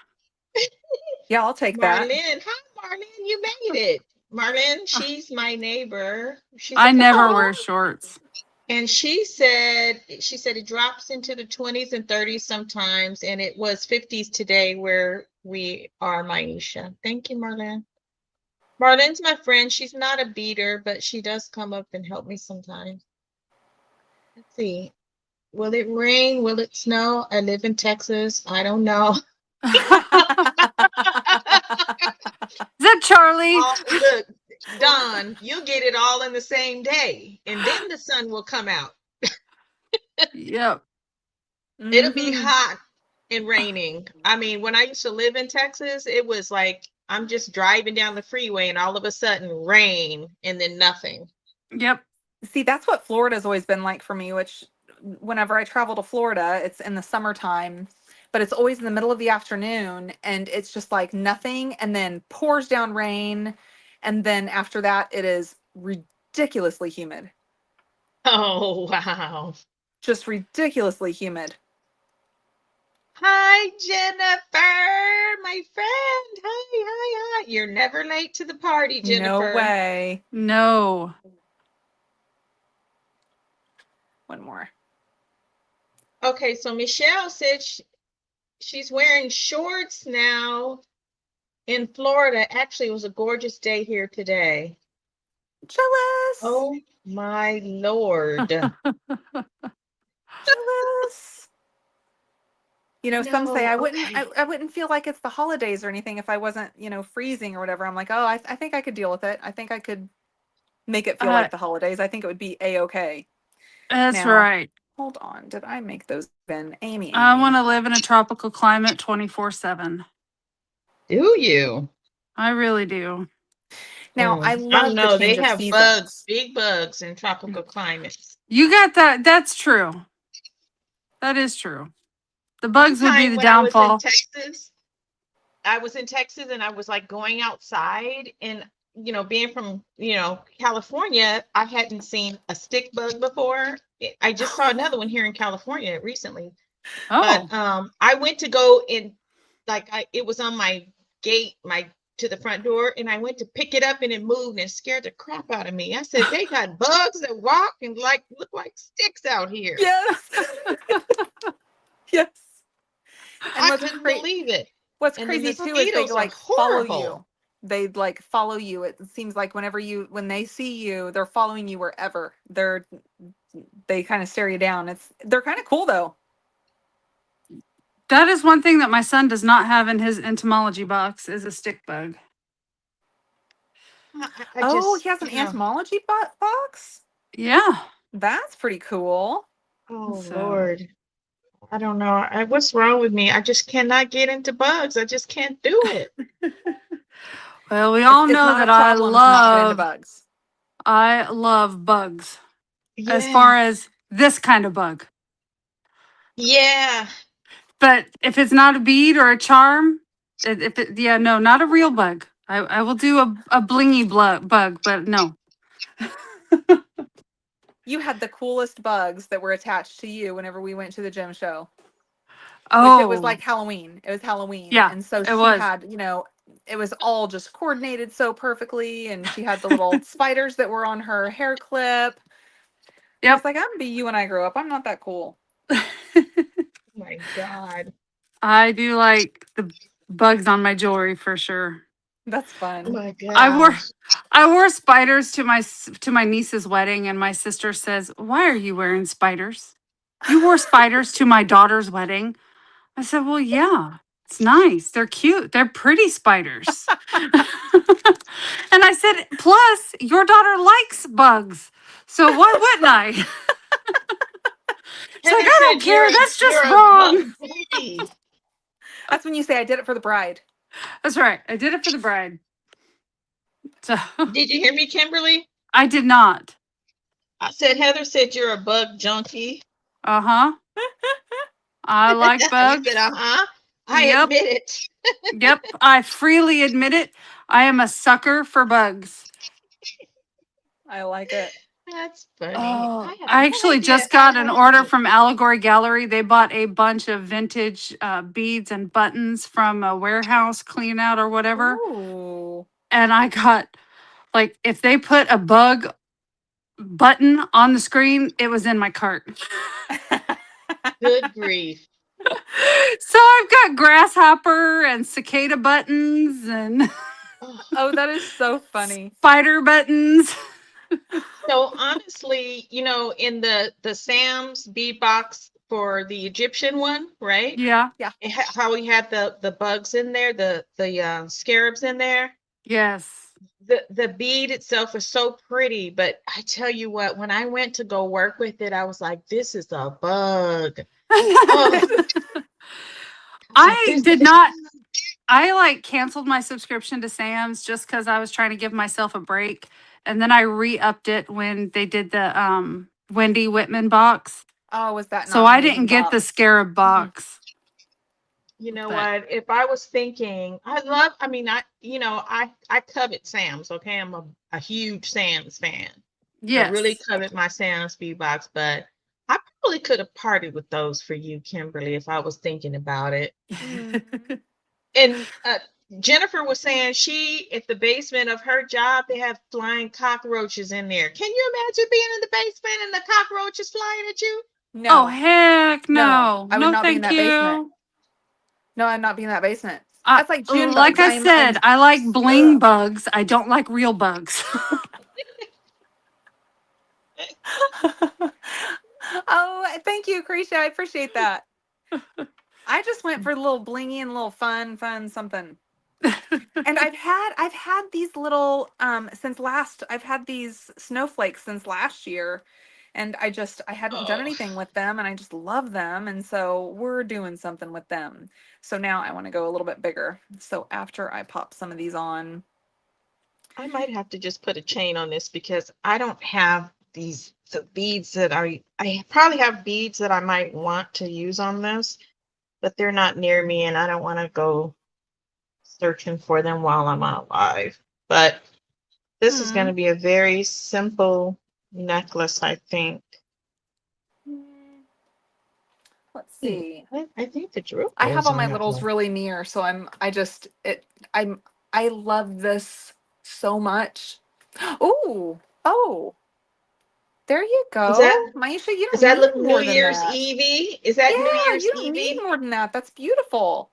Yeah, I'll take that. Marlene, hi, Marlene, you made it. Marlene, she's my neighbor. She's a I never couple. wear shorts. And she said it drops into the 20s and 30s sometimes, and it was 50s today where we are, Maisha. Thank you, Marlene. Marlene's my friend. She's not a beater, but she does come up and help me sometimes. Let's see. Will it rain? Will it snow? I live in Texas. I don't know. Is that Charlie? Look, Don, you'll get it all in the same day, and then the sun will come out. Yep. It'll be Mhm. hot and raining. I mean, when I used to live in Texas, it was like I'm just driving down the freeway and all of a sudden rain and then nothing. Yep. See, that's what Florida's always been like for me, which whenever I travel to Florida, it's in the summertime, but it's always in the middle of the afternoon and it's just like nothing and then pours down rain. And then after that, it is ridiculously humid. Oh, wow. Just ridiculously humid. Hi, Jennifer, my friend. Hi, hi, hi. You're never late to the party, No Jennifer. way. No. One more. Okay, so Michelle said she's wearing shorts now in Florida. Actually, it was a gorgeous day here today. Jealous. Oh my Lord. Jealous. You know, some say No, I wouldn't okay. I wouldn't feel like it's the holidays or anything if I wasn't, freezing or whatever. I'm like, oh, I think I could deal with it. I think I could make it feel Uh, like the holidays. I think it would be a-okay. that's Now, right. hold on. Did I make those then? Amy, I want Amy. to live in a tropical climate 24/7. Do you? I really do. Now, I I don't love the know. They change of have bugs, seasons. big bugs in tropical climates. You got that. That's true. That is true. The One bugs would be time the when downfall. I was in Texas and I was like going outside and being from, California, I hadn't seen a stick bug before. I just saw another one here in California recently. Oh. But I went to go in, like it was on my gate, my to the front door, and I went to pick it up and it moved and scared the crap out of me. I said, they got bugs that walk and look like sticks out here. Yes. Yes. And I couldn't believe it. what's And the crazy too is they mosquitoes are like follow horrible. you. They like follow you. It seems like when they see you, they're following you wherever. They kind of stare you down. They're kind of cool though. That is one thing that my son does not have in his entomology box is a stick bug. I Oh, just, he has an entomology box? Yeah. That's pretty cool. oh So Lord. I don't know. What's wrong with me? I just cannot get into bugs. I just can't do it. well, we It's all it's know not a that problem to not get into bugs. I love bugs. As Yeah. far as this kind of bug. Yeah. But if it's not a bead or a charm, yeah, no, not a real bug. I will do a blingy bug, but no. You had the coolest bugs that were attached to you whenever we went to the gym show, which it was Oh, like Halloween. It was Halloween. yeah, And so it she was. had, it was all just coordinated so perfectly. And she had the little spiders that were on her hair clip. I was Yep. like, I'm gonna be you when I grow up. I'm not that cool. Oh my God. I do like the bugs on my jewelry for sure. That's Oh fun. my I wore gosh. I wore spiders to my niece's wedding, and my sister says, "Why are you wearing spiders? You wore spiders to my daughter's wedding." I said, "Well, yeah, it's nice. They're cute. They're pretty spiders." And I said, "Plus, your daughter likes bugs, so why wouldn't I?" She's like, Heather "I said don't care. That's you're just a bug wrong." baby. That's when you say I did it for the bride. That's right. I did it for the bride. So Did you hear me, Kimberly? I did not. I said Heather said you're a bug junkie. Uh huh. I like You said, bugs. uh-huh. I Yep. admit it. Yep. I freely admit it. I am a sucker for bugs. I like it. That's funny. Oh, I have I no actually idea just how got I an order feel. from Allegory Gallery. They bought a bunch of vintage beads and buttons from a warehouse clean out or whatever. Ooh. And I got, like, if they put a bug button on the screen, it was in my cart. Good grief. So I've got grasshopper and cicada buttons and Oh, Oh, that is so funny. spider buttons. So honestly, in the Sam's bead box for the Egyptian one, right? Yeah. Yeah. How we had the bugs in there, the scarabs in there. Yes. The bead itself is so pretty, but I tell you what, when I went to go work with it, I was like, this is a bug. Oh, I was like, I this did is not. I like canceled my subscription to Sam's just because I was trying to give myself a break, and then I re-upped it when they did the Wendy Whitman box. Oh, was that So not an I amazing didn't get the box? scarab box. you know But what? If I was thinking, I mean, I covet Sam's, okay? I'm a huge Sam's fan. I really yes. covet my Sam's speed box, but I probably could have parted with those for you, Kimberly, if I was thinking about it. Mm. And Jennifer was saying at the basement of her job, they have flying cockroaches in there. Can you imagine being in the basement and the cockroaches flying at you? Oh No, heck no, no. I would No not be in thank that basement. you. No, I'd not be in that basement. That's like June Like bugs. I I'm said, I like bling ugh. bugs. I don't like real bugs. Oh, thank you, Krisha. I appreciate that. I just went for a little blingy and a little fun something. And I've had these little since last I've had these snowflakes since last year, and I hadn't done Oh, anything with them, and I just love them, and so we're doing something with them. So now I want to go a little bit bigger. So after I pop some of these on, I might have to just put a chain on this because I don't have the beads that I probably have beads that I might want to use on this, but they're not near me and I don't want to go searching for them while I'm alive. But this is going hmm. to be a very simple necklace, I think. Let's see. I think the drill I have goes all on my that littles one. really near, so I love this so much. Ooh, oh, there you Is that go. Maisha, you does don't that need look New more than Year's that. Evey? Is that New Yeah, Year's you don't need Evey? more than that. That's beautiful.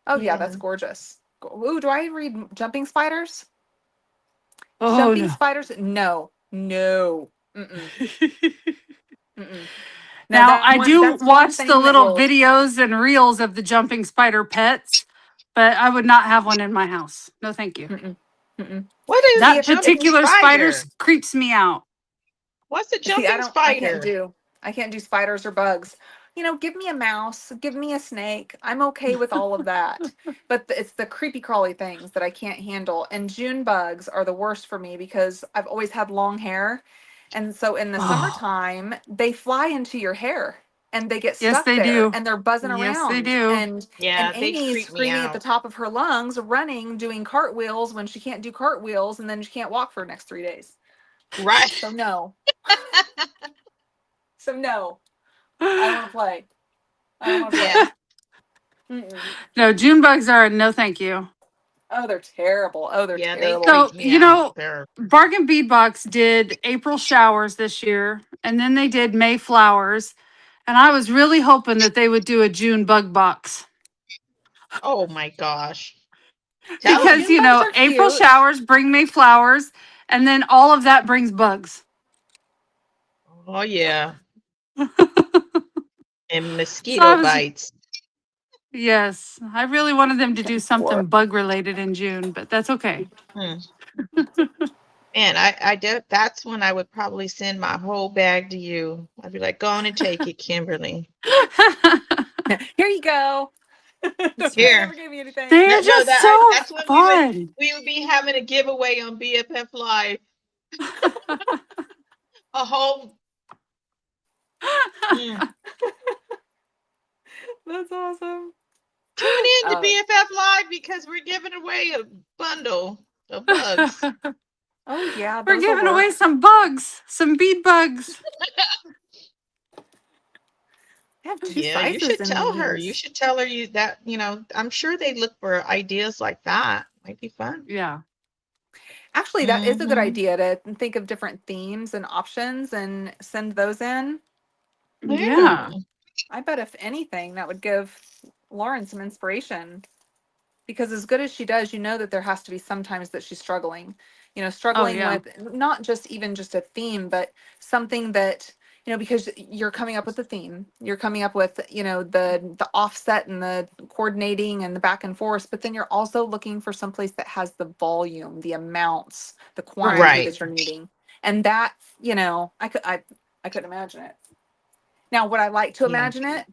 Oh yeah, Yeah. that's gorgeous. Ooh, do I read jumping spiders? Oh Jumping no. spiders? No, no. Mm-mm, mm-mm. No, Now I do that's one watch the thing that little will. videos and reels of the jumping spider pets, but I would not have one in my house. No thank you. Mm-mm, mm-mm. What is See, a That if it, jumping particular spider spider? creeps me out. What's a See, jumping I can't spider? do, I can't do spiders or bugs. Give me a mouse, give me a snake. I'm okay with all of that. But it's the creepy crawly things that I can't handle. And June bugs are the worst for me because I've always had long hair. And so in the Oh, summertime, they fly into your hair and they get yes, stuck they there do. and they're buzzing Yes, they around. do. And Yeah, they Amy is creep me screaming at the out. top of her lungs, running, doing cartwheels when she can't do cartwheels, and then she can't walk for the next 3 days. Right. So no. So no. I don't want to play. I don't want to play. Yeah. Mm-mm. No, June bugs are a no thank you. Oh, they're terrible. Oh, they're Yeah, they terrible. creep So, me out. They're Bargain Beadbox did April showers this year, and then they did May flowers. And I was really hoping that they would do a June bug box oh my gosh. Tell Oh, them. because, June bugs are April cute. showers bring May flowers, and then all of that brings bugs. Oh yeah. So And I mosquito was, bites. yes, I really wanted them to do Or something bug related in June, but that's okay. Hmm. And I did that's when I would probably send my whole bag to you. I'd be like, go on and take it, Kimberly. here you go. I Here. never gave you anything. They're No, just so that's when fun. we would be having a giveaway on BFF Live. A whole mm. That's awesome. Tune in to Oh, BFF Live because we're giving away a bundle of bugs. oh yeah, We're those will giving away work. some bugs, some bead bugs. I have two Yeah, you sizes should in tell her. You these. should tell her I'm sure they look for ideas like that. Might be fun. Yeah. Actually, that is a good Hmm. idea to think of different themes and options and send those in. Yeah. Yeah. I bet if anything, that would give Lauren some inspiration. because as good as she does, you know that there has to be sometimes that she's struggling, Oh struggling yeah. with not just even just a theme, but something that, because you're coming up with a theme, you're coming up with, the offset and the coordinating and the back and forth, but then you're also looking for someplace that has the volume, the amounts, the quantity Right. that you're needing. And that, I couldn't imagine it. Now, would I like to Yeah. imagine it?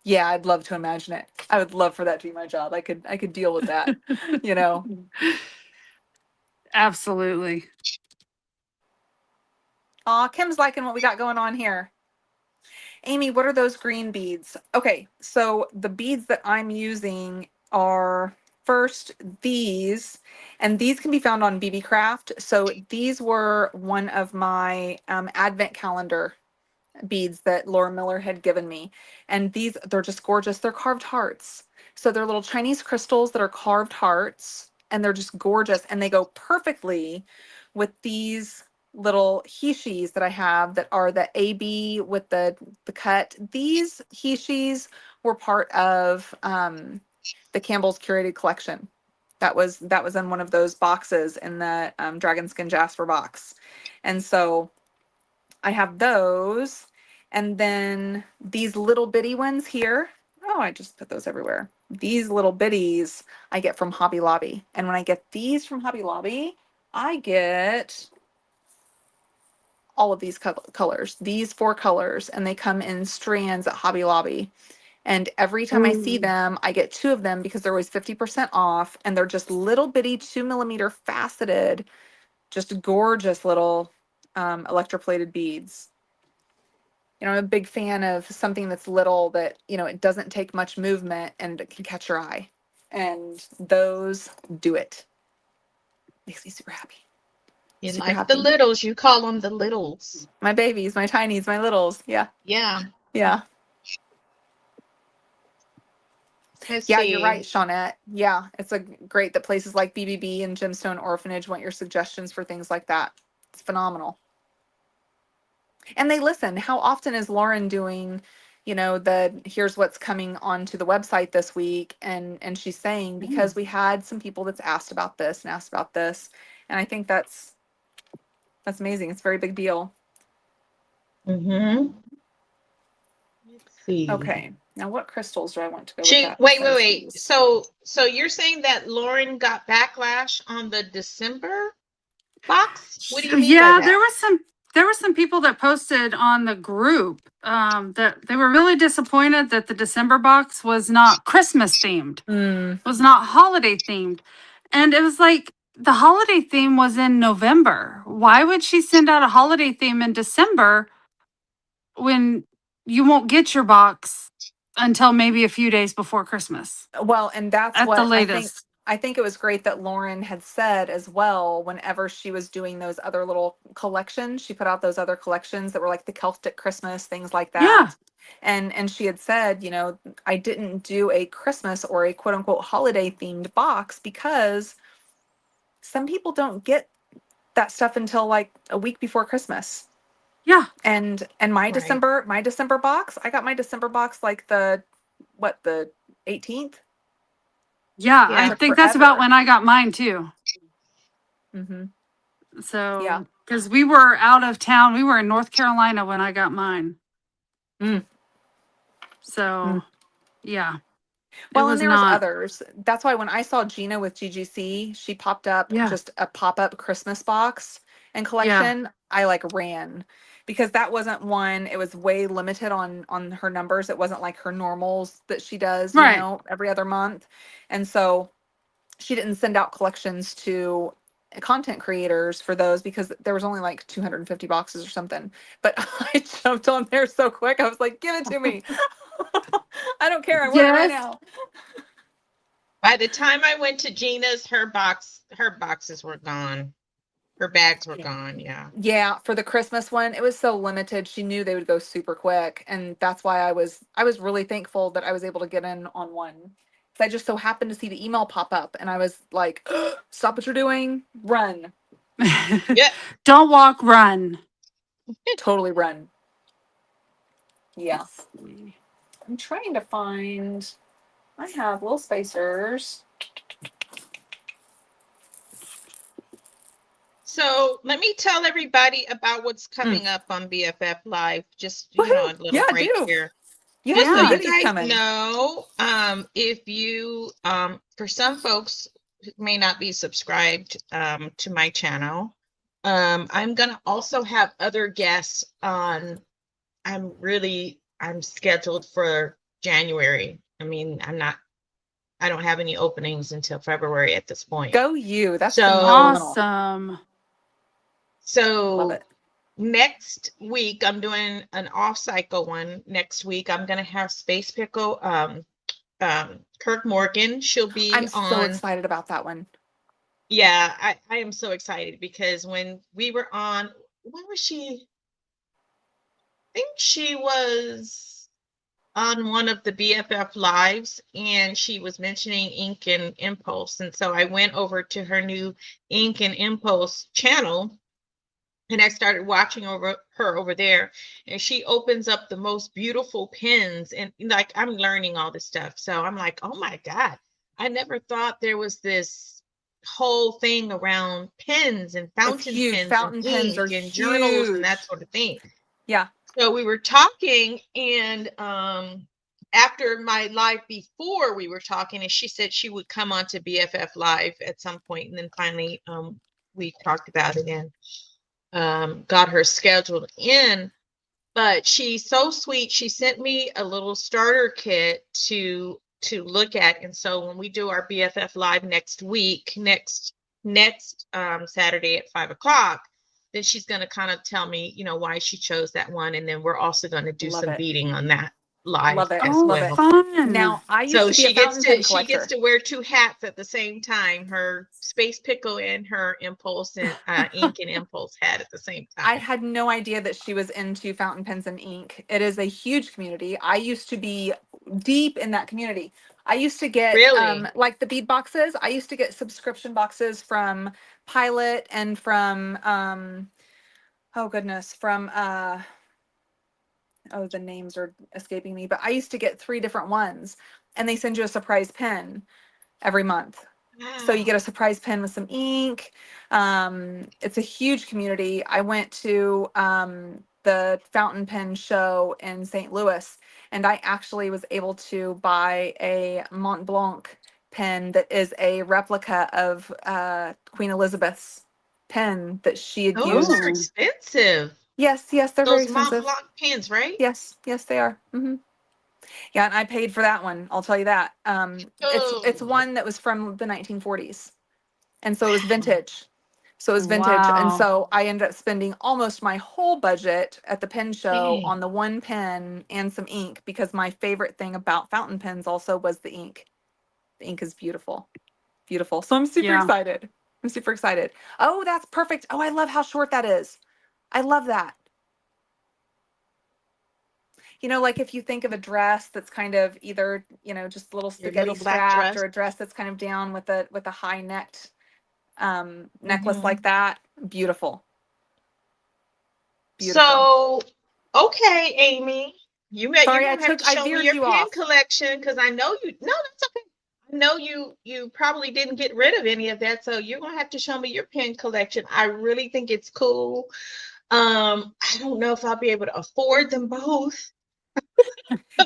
Yeah, I'd love to imagine it. I would love for that to be my job. I could deal with that, you know. Absolutely. Aw, Kim's liking what we got going on here. Amy, what are those green beads? Okay, so the beads that I'm using are first these, and these can be found on BB Craft. So these were one of my advent calendar beads that Laura Miller had given me. And they're just gorgeous. They're carved hearts. So they're little Chinese crystals that are carved hearts, and they're just gorgeous. And they go perfectly with these little hishis that I have that are the AB with the cut. These hishis were part of the Campbell's curated collection. That was in one of those boxes in the Dragon Skin Jasper box. And so I have those. And then these little bitty ones here. Oh, I just put those everywhere. These little bitties I get from Hobby Lobby. And when I get these from Hobby Lobby, I get all of these colors, these 4 colors, and they come in strands at Hobby Lobby. And every time I see them, I get 2 of them because they're always 50% off. And they're just little bitty 2mm faceted, just gorgeous little electroplated beads. I'm a big fan of something that's little that, it doesn't take much movement and it can catch your eye. And those do it. Makes me super happy. You Super like the happy. littles. You call them the littles. My babies, my tinies, my littles. Yeah. Yeah. Yeah. Let's Yeah, you're right, see. Shawnette. Yeah, it's great that places like BBB and Gemstone Orphanage want your suggestions for things like that. It's phenomenal. And they listen. How often is Lauren doing, here's what's coming onto the website this week, and she's saying, because we had some people that's asked about this and asked about this, and I think that's amazing. It's a very big deal. Mm-hmm. Let's see. Okay, now what crystals do I want to go with that? Wait. So you're saying that Lauren got backlash on the December box? What do you mean by Yeah, that? there were some people that posted on the group that they were really disappointed that the December box was not Christmas themed, was not holiday themed. And it was like the holiday theme was in November. Why would she send out a holiday theme in December when you won't get your box until maybe a few days before Christmas Well, and that's at the what I think. latest? I think it was great that Lauren had said as well, whenever she was doing those other little collections, she put out those other collections that were like the Celtic Christmas, things like Yeah. that. And she had said, I didn't do a Christmas or a quote unquote holiday themed box because some people don't get that stuff until like a week before Christmas. Yeah. And my December box, I got my December box like the 18th. Yeah, Yeah. I Took think that's about forever. when I got mine too. Mm-hmm. Yeah. So, because we were out of town, we were in North Carolina when I got mine. Mm. So, yeah, it Well, and was there was not. others. That's why when I saw Gina with GGC, she popped up Yeah, just a pop-up Christmas box and yeah, collection. I like ran because that wasn't one. It was way limited on her numbers. It wasn't like her normals that she does, right. every other month. And so she didn't send out collections to content creators for those because there was only like 250 boxes or something. But I jumped on there so quick. I was like, give it to me. I don't care. I want it right Yes. now. By the time I went to Gina's, her boxes were gone. Her bags were gone. Yeah. Yeah, for the Christmas one, it was so limited. She knew they would go super quick, and that's why I was really thankful that I was able to get in on one. 'Cause I just so happened to see the email pop up, and I was like, "Stop what you're doing, run, Yeah. Don't walk, run. totally run." Yeah, Let's see. I'm trying to find. I have little spacers. So let me tell everybody about what's coming up on BFF Live. Just, a Woohoo! little Yeah, break do. here. You have Just so some Yeah. you goodies guys coming. know, if you, for some folks who may not be subscribed to my channel, I'm gonna also have other guests on. I'm scheduled for January. I mean, I don't have any openings until February at this point. Go you. That's So phenomenal. Awesome. Love So it. next week I'm doing an off cycle one. Next week I'm gonna have Space Pickle, Kirk Morgan. She'll be I'm so on. excited about that one. Yeah, I am so excited because when we were on, when was she? I think she was on one of the BFF lives and she was mentioning Ink and Impulse. And so I went over to her new Ink and Impulse channel and I started watching her over there, and she opens up the most beautiful pens, and like I'm learning all this stuff. So I'm like, oh my God, I never thought there was this whole thing around pens and It's fountain huge. pens and Fountain pens are ink and journals and that huge. sort of thing. Yeah. So we were talking, and after my live before we were talking, and she said she would come on to BFF Live at some point, and then finally we talked about it and got her scheduled in. But she's so sweet. She sent me a little starter kit to look at, and so when we do our BFF Live next week, next Saturday at 5 o'clock, then she's going to kind of tell me, why she chose that one, and then we're also going to do Love some it. beading on that live Love it. as Oh, Love it. well. fun. Now, I used So to be a she gets fountain pen to collector. wear two hats at the same time, her Space Pickle and her Impulse and Ink and Impulse hat at the same I time. had no idea that she was into fountain pens and ink. It is a huge community. I used to be deep in that community. I used to get Really? like the bead boxes. I used to get subscription boxes from Pilot and from oh goodness, from oh, the names are escaping me, but I used to get 3 different ones, and they send you a surprise pen every month. So you Wow. get a surprise pen with some ink. It's a huge community. I went to the fountain pen show in St. Louis, and I actually was able to buy a Mont Blanc pen that is a replica of Queen Elizabeth's pen that she had Those used. are Oh, expensive. Yes, yes, they're very Those Mont expensive. Blanc pens, right? Yes, yes, they are. Yeah, and I paid for that one. I'll tell you that. It's Oh, one that was from the 1940s, and so it was vintage. So it was vintage, and wow. so I ended up spending almost my whole budget at the pen show dang. on the one pen and some ink, because my favorite thing about fountain pens also was the ink. The ink is beautiful, beautiful. So I'm super Yeah. excited. I'm super excited. Oh, that's perfect. Oh, I love how short that is. I love that. Like if you think of a dress that's kind of either, just a little Your spaghetti little black strapped, or dress. a dress that's kind of down with a high necked necklace Hmm. like that. Beautiful. Beautiful. So, okay, Amy, you're Sorry, gonna have to I show me veered your you pen off. collection because I know you. No, that's okay. I know you probably didn't get rid of any of that, so you're gonna have to show me your pen collection. I really think it's cool. I don't know if I'll be able to afford them both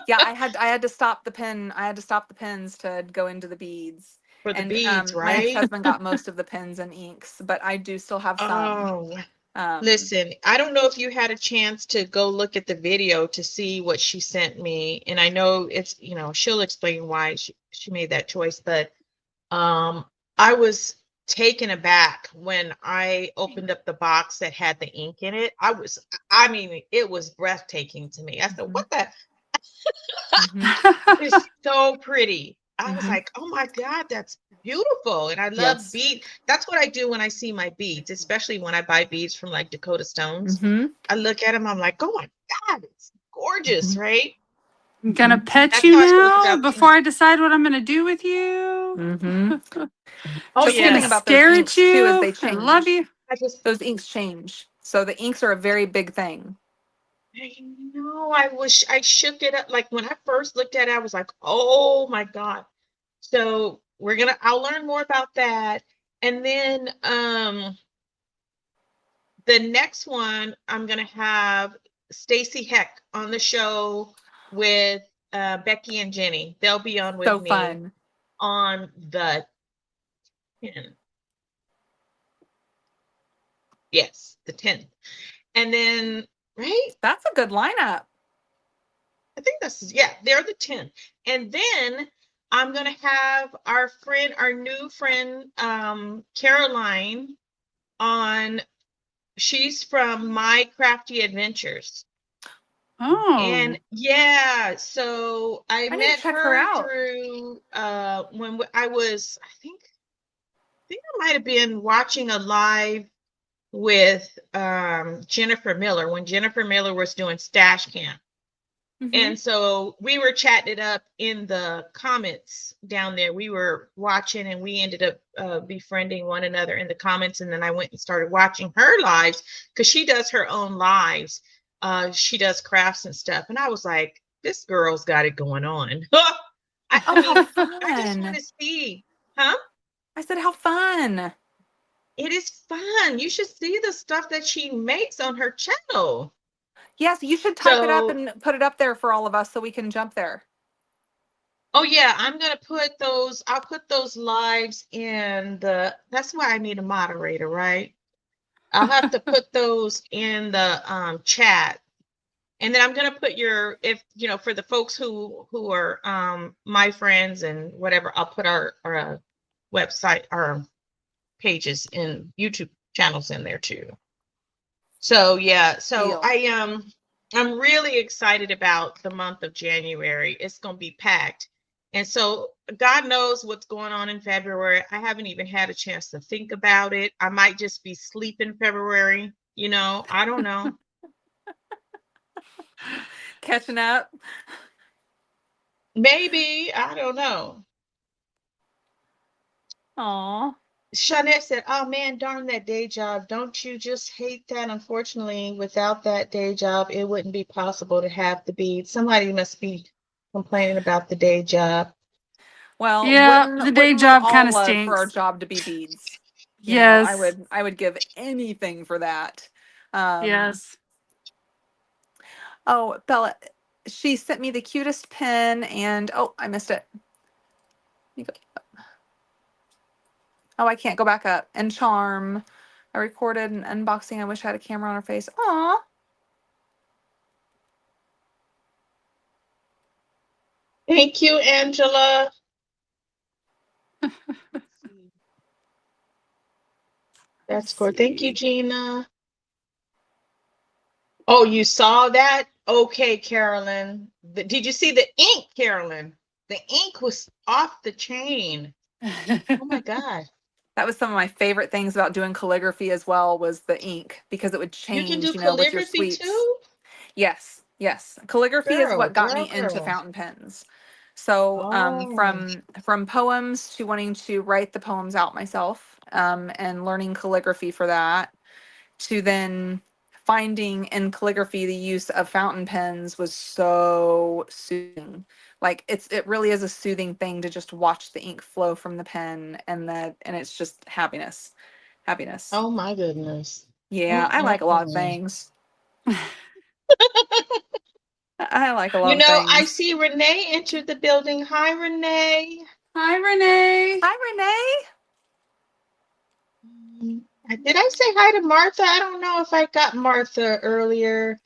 Yeah, I had to stop the pen. I had to stop the pens to go into the beads. for the And beads, my right? ex-husband got most of the pens and inks, but I do still have some. Oh, Um, listen, I don't know if you had a chance to go look at the video to see what she sent me. And I know it's, she'll explain why she made that choice, but I was taken aback when I opened up the box that had the ink in it. I mean, it was breathtaking to me. I said, mhm, what the mhm, It's so pretty. I was mhm. like, oh my God, that's beautiful. And I love Yes. bead. That's what I do when I see my beads, especially when I buy beads from like Dakota Stones. Mhm, I look at them, I'm like, oh my God, it's gorgeous, mhm, right? I'm gonna mhm, pet That's you how I feel now about the before ink. I decide what I'm gonna do with you. mhm. Oh Just the Gonna thing yes. about those stare at inks too is you they and love change. you. I just Those inks change. So the inks are a very big thing. I know I wish I shook it up. Like when I first looked at it, I was like, oh my God. So I'll learn more about that. And then the next one, I'm going to have Stacy Heck on the show with Becky and Jenny. They'll be on with So me fun. on the 10th. Yes, the 10th. And then, right? That's a good lineup. I think they're the 10th. And then I'm going to have our new friend, Caroline on. She's from My Crafty Adventures. Oh. And yeah, so I need to met check her her out. through when I think I might have been watching a live with Jennifer Miller when Jennifer Miller was doing Stash Camp. And so we were chatting it up in the comments down there. We were watching and we ended up befriending one another in the comments. And then I went and started watching her lives because she does her own lives. She does crafts and stuff. And I was like, this girl's got it going on. I mean, fun. I just want to see. Huh? I said, how fun. It is fun. You should see the stuff that she makes on her channel. Yes, you should type it up and put it up there for all of us so we can jump there. Oh yeah, I'm gonna put those. I'll put those lives in the. That's why I need a moderator, right? I'll have to put those in the chat, and then I'm gonna put for the folks who are my friends and whatever. I'll put our website, our pages and YouTube channels in there too. So yeah, so Deal. I'm really excited about the month of January. It's gonna be packed. And so God knows what's going on in February. I haven't even had a chance to think about it. I might just be sleeping February, I don't know. Catching up. Maybe, I don't know. Aw. Shawnette said, oh man, darn that day job. Don't you just hate that? Unfortunately, without that day job, it wouldn't be possible to have the beads. Somebody must be complaining about the day job. Well, yeah, the day wouldn't job we kind all of love for our stinks. job to be beads? Yes. I would give anything for that. Yes. Oh, Bella, she sent me the cutest pin and I missed it. Oh, I can't go back up. And charm. I recorded an unboxing. I wish I had a camera on her face. Aw. Thank you, Angela. That's cool. Thank you, Gina. Oh, you saw that? Okay, Carolyn. Did you see the ink, Carolyn? The ink was off the chain. Oh my God. That was some of my favorite things about doing calligraphy as well was the ink because it would You can change, do with your calligraphy sweeps. too? Yes, yes. Calligraphy is what got me into Girl. fountain pens. So, Oh. from poems to wanting to write the poems out myself, and learning calligraphy for that, to then finding in calligraphy the use of fountain pens was so soothing. Like it really is a soothing thing to just watch the ink flow from the pen and it's just happiness. Happiness. Oh my goodness. Yeah, I like a lot of things. I like a lot of I things. see Renee entered the building. Hi, Renee. Hi, Renee. Hi, Did I say hi to Martha? I don't know if I got Martha earlier.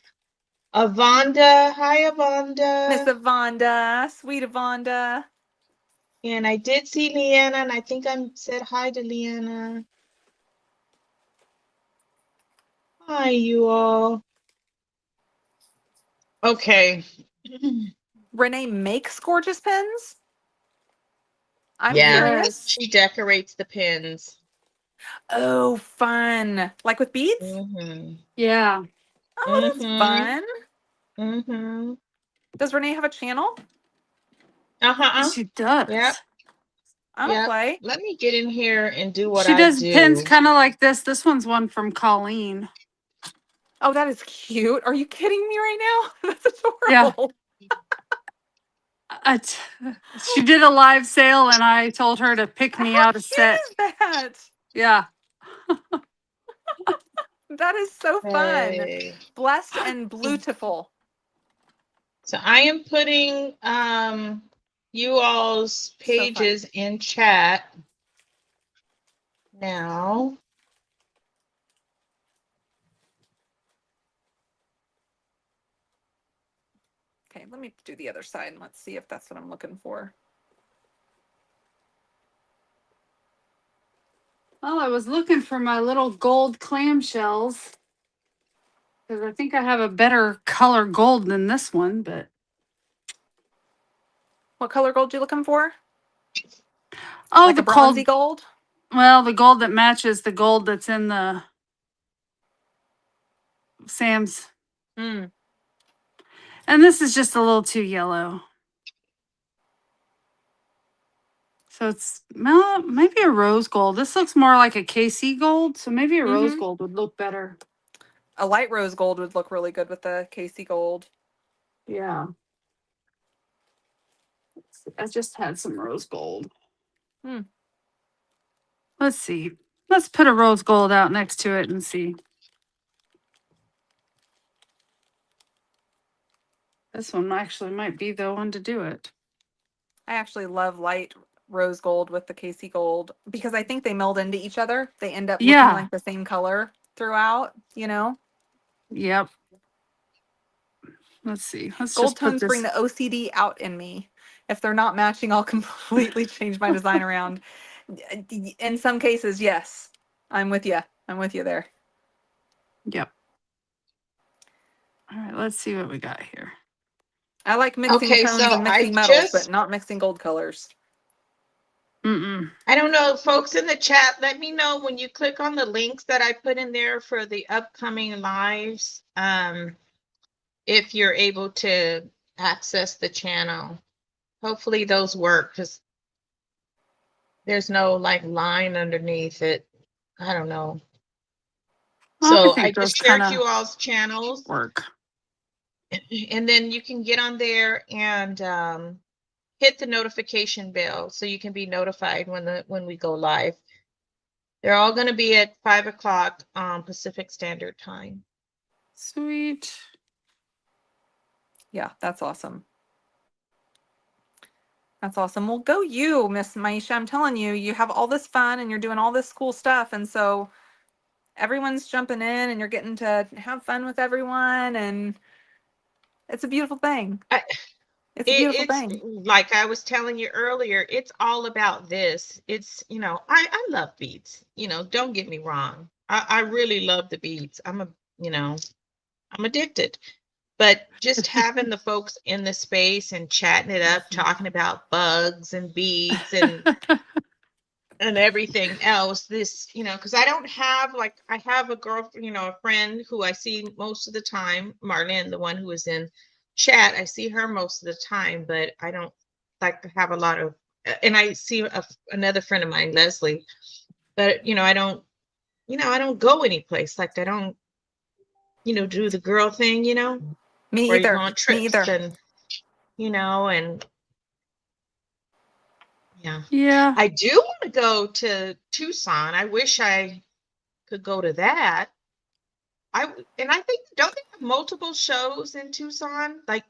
Avonda. Hi, Avonda. Miss Avonda. Sweet Avonda. And I did see Leanna, and I think I said hi to Leanna. Hi, you all. Okay. Renee makes gorgeous pens. I'm Yeah, curious. she decorates the pins. Oh, fun. Like with beads? Mm-hmm. Yeah. Oh, that's fun. Mm-hmm. Does Renee have a channel? Uh-huh. She does. Yep. I'm gonna play. Let me get in here and do what She I does pins do. kind of like this. This one's one from Colleen. Oh, that is cute. Are you kidding me right now? That's Yeah. adorable. She did a live sale and I told her to pick me How out a cute set. is that? Yeah. That is so fun. Okay. Blessed and beautiful. So I am putting you all's pages in chat now. Okay, let me do the other side and let's see if that's what I'm looking for. Well, I was looking for my little gold clamshells because I think I have a better color gold than this one, but What color gold you looking for? oh, Like the a bronzy gold. gold? Well, the gold that matches the gold that's in the Sam's. Mm. And this is just a little too yellow. So it's, well, maybe a rose gold. This looks more like a KC gold, so maybe a rose Mhm. gold would look better. A light rose gold would look really good with the Casey gold. Yeah. I just had some rose gold. Hmm. Let's see. Let's put a rose gold out next to it and see. This one actually might be the one to do it. I actually love light rose gold with the Casey gold because I think they meld into each other. They end up looking Yeah. like the same color throughout, you know? Yep. Let's see. Let's Gold just put tones bring this. the OCD out in me. If they're not matching, I'll completely change my design around. In some cases, yes. I'm with you. I'm with you there. Yep. All right. Let's see what we got here. I like mixing Okay, tones so and mixing metals, but not mixing gold colors. I don't know, folks in the chat, let me know when you click on the links that I put in there for the upcoming lives, if you're able to access the channel. Hopefully those work because there's no like line underneath it. I don't know. Well, I So I think those just kind shared of you all's channels, work. and then you can get on there and hit the notification bell so you can be notified when we go live. They're all going to be at 5 o'clock Pacific Standard Time. Sweet. Yeah, that's awesome. That's awesome. Well, go you, Miss Maisha. I'm telling you, you have all this fun and you're doing all this cool stuff. And so everyone's jumping in and you're getting to have fun with everyone. And it's a beautiful thing. It's a beautiful It's thing. like I was telling you earlier, it's all about this. It's, I love beads, don't get me wrong. I really love the beads. I'm addicted. But just having the folks in the space and chatting it up, talking about bugs and beads and everything else, this, because I don't have I have a girl, a friend who I see most of the time, Marlene, the one who is in chat. I see her most of the time, but I don't like to have a lot of, and I see another friend of mine, Leslie, but I don't go anyplace. Like I don't, do the girl thing, Me where you go either. on Me trips either. and, and yeah. Yeah. I do want to go to Tucson. I wish I could go to that. And I think, don't they have multiple shows in Tucson, like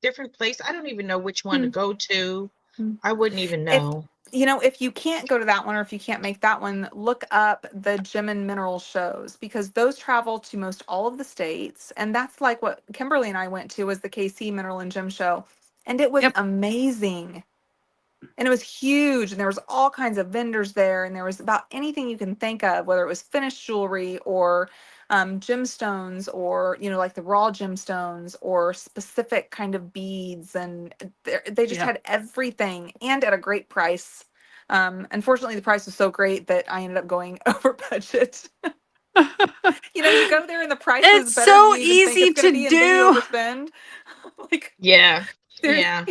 different places? I don't even know which one to go to. I wouldn't even If know. if you can't go to that one or if you can't make that one, look up the gem and mineral shows because those travel to most all of the states. And that's like what Kimberly and I went to was the KC Mineral and Gem Show. And it was Yep. amazing. And it was huge. And there was all kinds of vendors there. And there was about anything you can think of, whether it was finished jewelry or gemstones or, like the raw gemstones or specific kind of beads. And they just Yep. had everything and at a great price. Unfortunately, the price was so great that I ended up going over budget. You go there and the price is It's better than so you even think easy it's going to to be, and then you do. overspend. Like, Yeah. seriously. Yeah.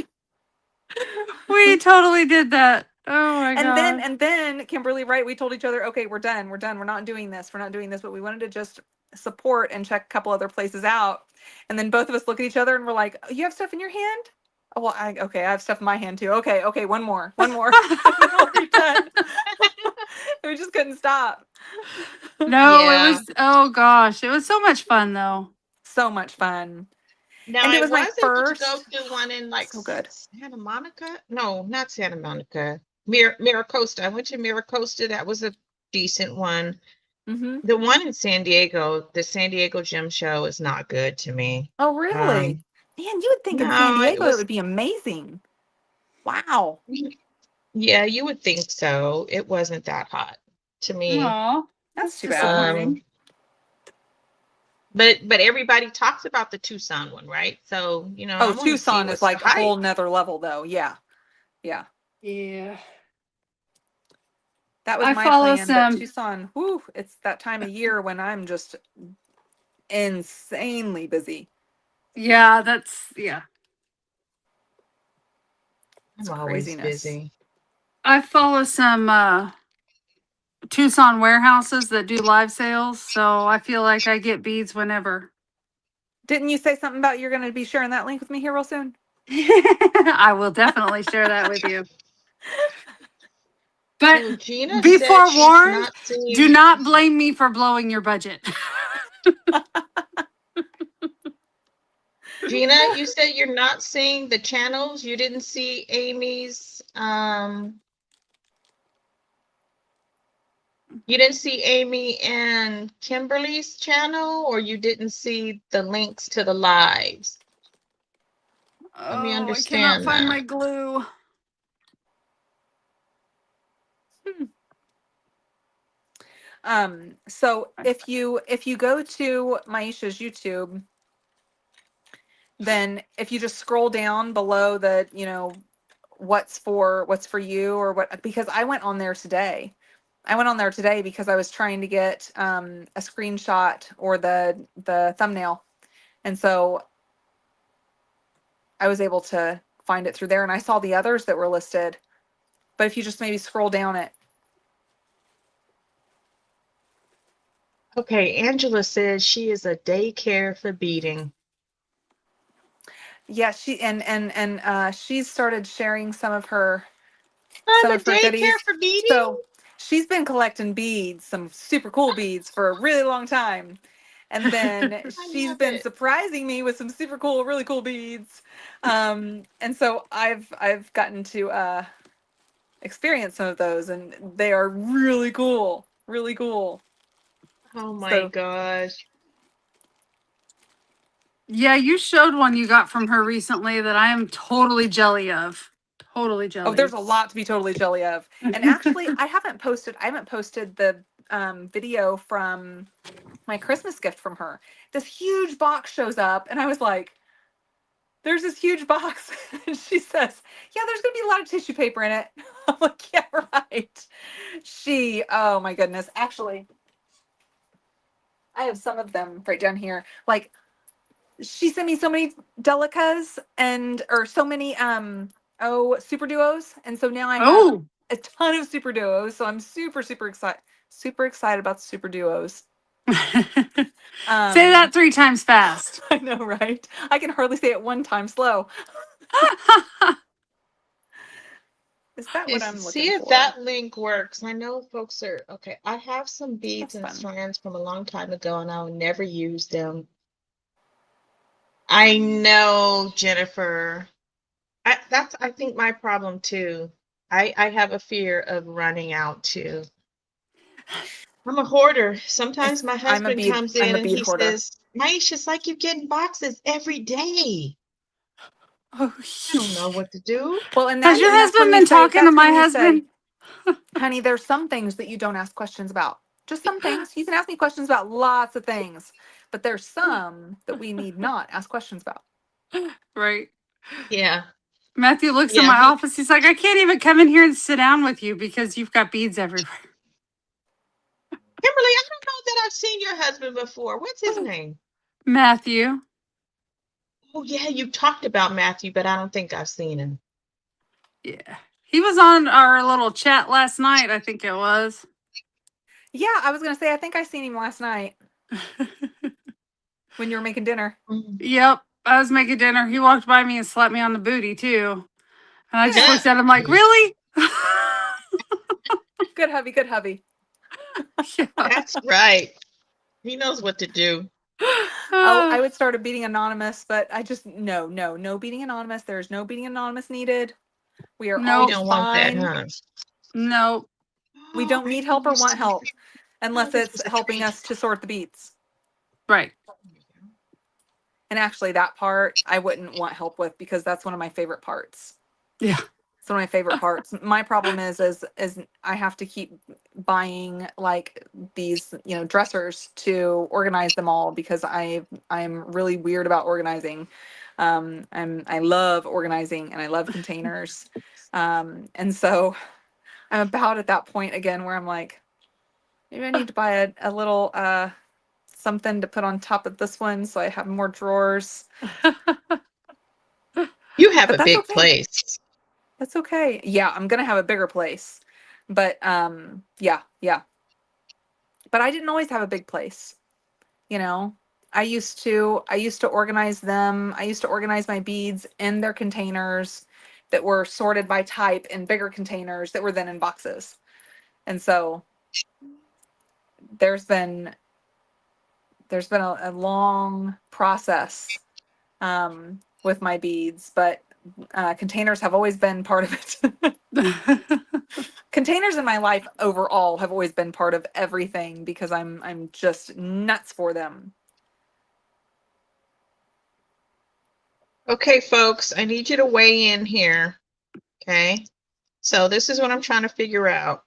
We totally did that. Oh my And then, god. Kimberly, right? We told each other, okay, we're done. We're done. We're not doing this. We're not doing this. But we wanted to just support and check a couple other places out. And then both of us look at each other and we're like, oh, you have stuff in your hand? Oh, well, okay, I have stuff in my hand too. Okay, one more. And then we'll be done. We just couldn't stop. No, it Yeah. was, oh gosh, it was so much fun though. So much fun. Now And it I was my was able to go first. to one in like So good. Santa Monica. No, not Santa Monica. Miracosta. I went to Miracosta. That was a decent one. Mm-hmm. The one in San Diego, the San Diego Gym Show, is not good to me. Oh, really? Man, you would think in San No, it Diego it was. would be amazing. Wow. Yeah, you would think so. It wasn't that hot to me. Oh, That's that's too bad. disappointing. But everybody talks about the Tucson one, right? So, I Oh, want to see Tucson is what's the like a whole hype. nother level, though. Yeah. Yeah. Yeah. That was I my follow plan. But some, Tucson, whew, it's that time of year when I'm just insanely busy. yeah, that's, yeah. It's I'm always craziness. busy. I follow some Tucson warehouses that do live sales, so I feel like I get beads whenever. Didn't you say something about you're going to be sharing that link with me here real soon? I will definitely share that with you. But So Gina be said she's forewarned, not seeing. do not blame me for blowing your budget. Gina, you said you're not seeing the channels. You didn't see Amy's. You didn't see Amy and Kimberly's channel, or you didn't see the links to the lives. Let me Oh, I cannot understand find that. my glue. So if you go to Maisha's YouTube, then if you just scroll down below the, what's for you or what, because I went on there today. I went on there today because I was trying to get a screenshot or the thumbnail. And so I was able to find it through there, and I saw the others that were listed. But if you just maybe scroll down it. Okay, Angela says she is a daycare for beading. Yeah, she she's started sharing some of her I'm a goodies. daycare for beading. So she's been collecting beads, some super cool beads for a really long time. And then she's been surprising me with some super cool, really cool beads. And so I've gotten to experience some of those, and they are really cool. Really cool. Oh my So- gosh. Yeah, you showed one you got from her recently that I am totally jelly of. Totally jelly. Oh, there's a lot to be totally jelly of. And actually, I haven't posted the video from my Christmas gift from her. This huge box shows up, and I was like, there's this huge box. And she says, yeah, there's going to be a lot of tissue paper in it. I'm like, yeah, right. Oh my goodness. Actually, I have some of them right down here. Like, she sent me so many delicas or so many super duos, and so now I have a ton of super duos, so I'm super excited about the super duos. Say that 3 times fast. I know, right? I can hardly say it 1 time slow. Is that what I'm looking for? See if that link works. I know folks are okay. I have some beads and strands from a long time ago, and I'll never use them. I know, Jennifer. That's I think my problem too. I have a fear of running out too. I'm a hoarder. Sometimes my husband comes in and he says, Maisha, it's like you're getting boxes every day. Oh, I don't know what to do. Well, and has your husband been talking to my husband? Honey, there's some things that you don't ask questions about. Just some things. You can ask me questions about lots of things, but there's some that we need not ask questions about. Right. Yeah. Matthew looks in my office. He's like, I can't even come in here and sit down with you because you've got beads everywhere. Kimberly, I don't know that I've seen your husband before. What's his name? Matthew. Oh, yeah, you talked about Matthew, but I don't think I've seen him. Yeah. He was on our little chat last night, I think it was. Yeah, I was going to say, I think I seen him last night when you were making dinner. Yep. I was making dinner. He walked by me and slapped me on the booty, too. And I just looked at him like, really? Good hubby, good hubby. Yeah. That's right. He knows what to do. Oh, I would start a Beading Anonymous, but I just no Beading Anonymous. There's no Beading Anonymous needed. We are We all Nope. don't want that, fine. huh? Nope. We Oh, don't I need didn't help or want understand. help Oh, unless this it's was a helping treat. us to sort the beads. Right. And actually, that part I wouldn't want help with because that's one of my favorite parts. Yeah. It's one of my favorite parts. My problem is I have to keep buying like these, dressers to organize them all because I'm really weird about organizing. I love organizing and I love containers. And so I'm about at that point again where I'm like, maybe I need to buy a little something to put on top of this one so I have more drawers. You have But a that's big okay. place. That's okay. Yeah, I'm gonna have a bigger place. But yeah. But I didn't always have a big place, you know. I used to organize them. I used to organize my beads in their containers that were sorted by type in bigger containers that were then in boxes. And so there's been a long process with my beads, but containers have always been part of it. Containers in my life overall have always been part of everything because I'm just nuts for them. Okay, folks, I need you to weigh in here. Okay. So this is what I'm trying to figure out.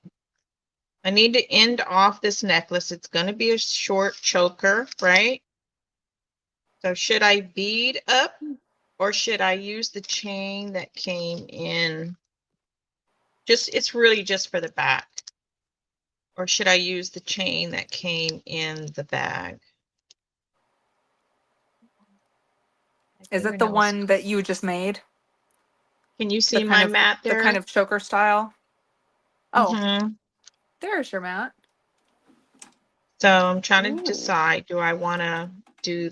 I need to end off this necklace. It's going to be a short choker, right? So should I bead up or should I use the chain that came in? It's really just for the back. Or should I use the chain that came in the bag? Is it the one that you just made? Can you The see kind my of mat the there? kind of choker style? Oh, Mhm. there's your mat. So I'm trying to Ooh. decide, do I want to do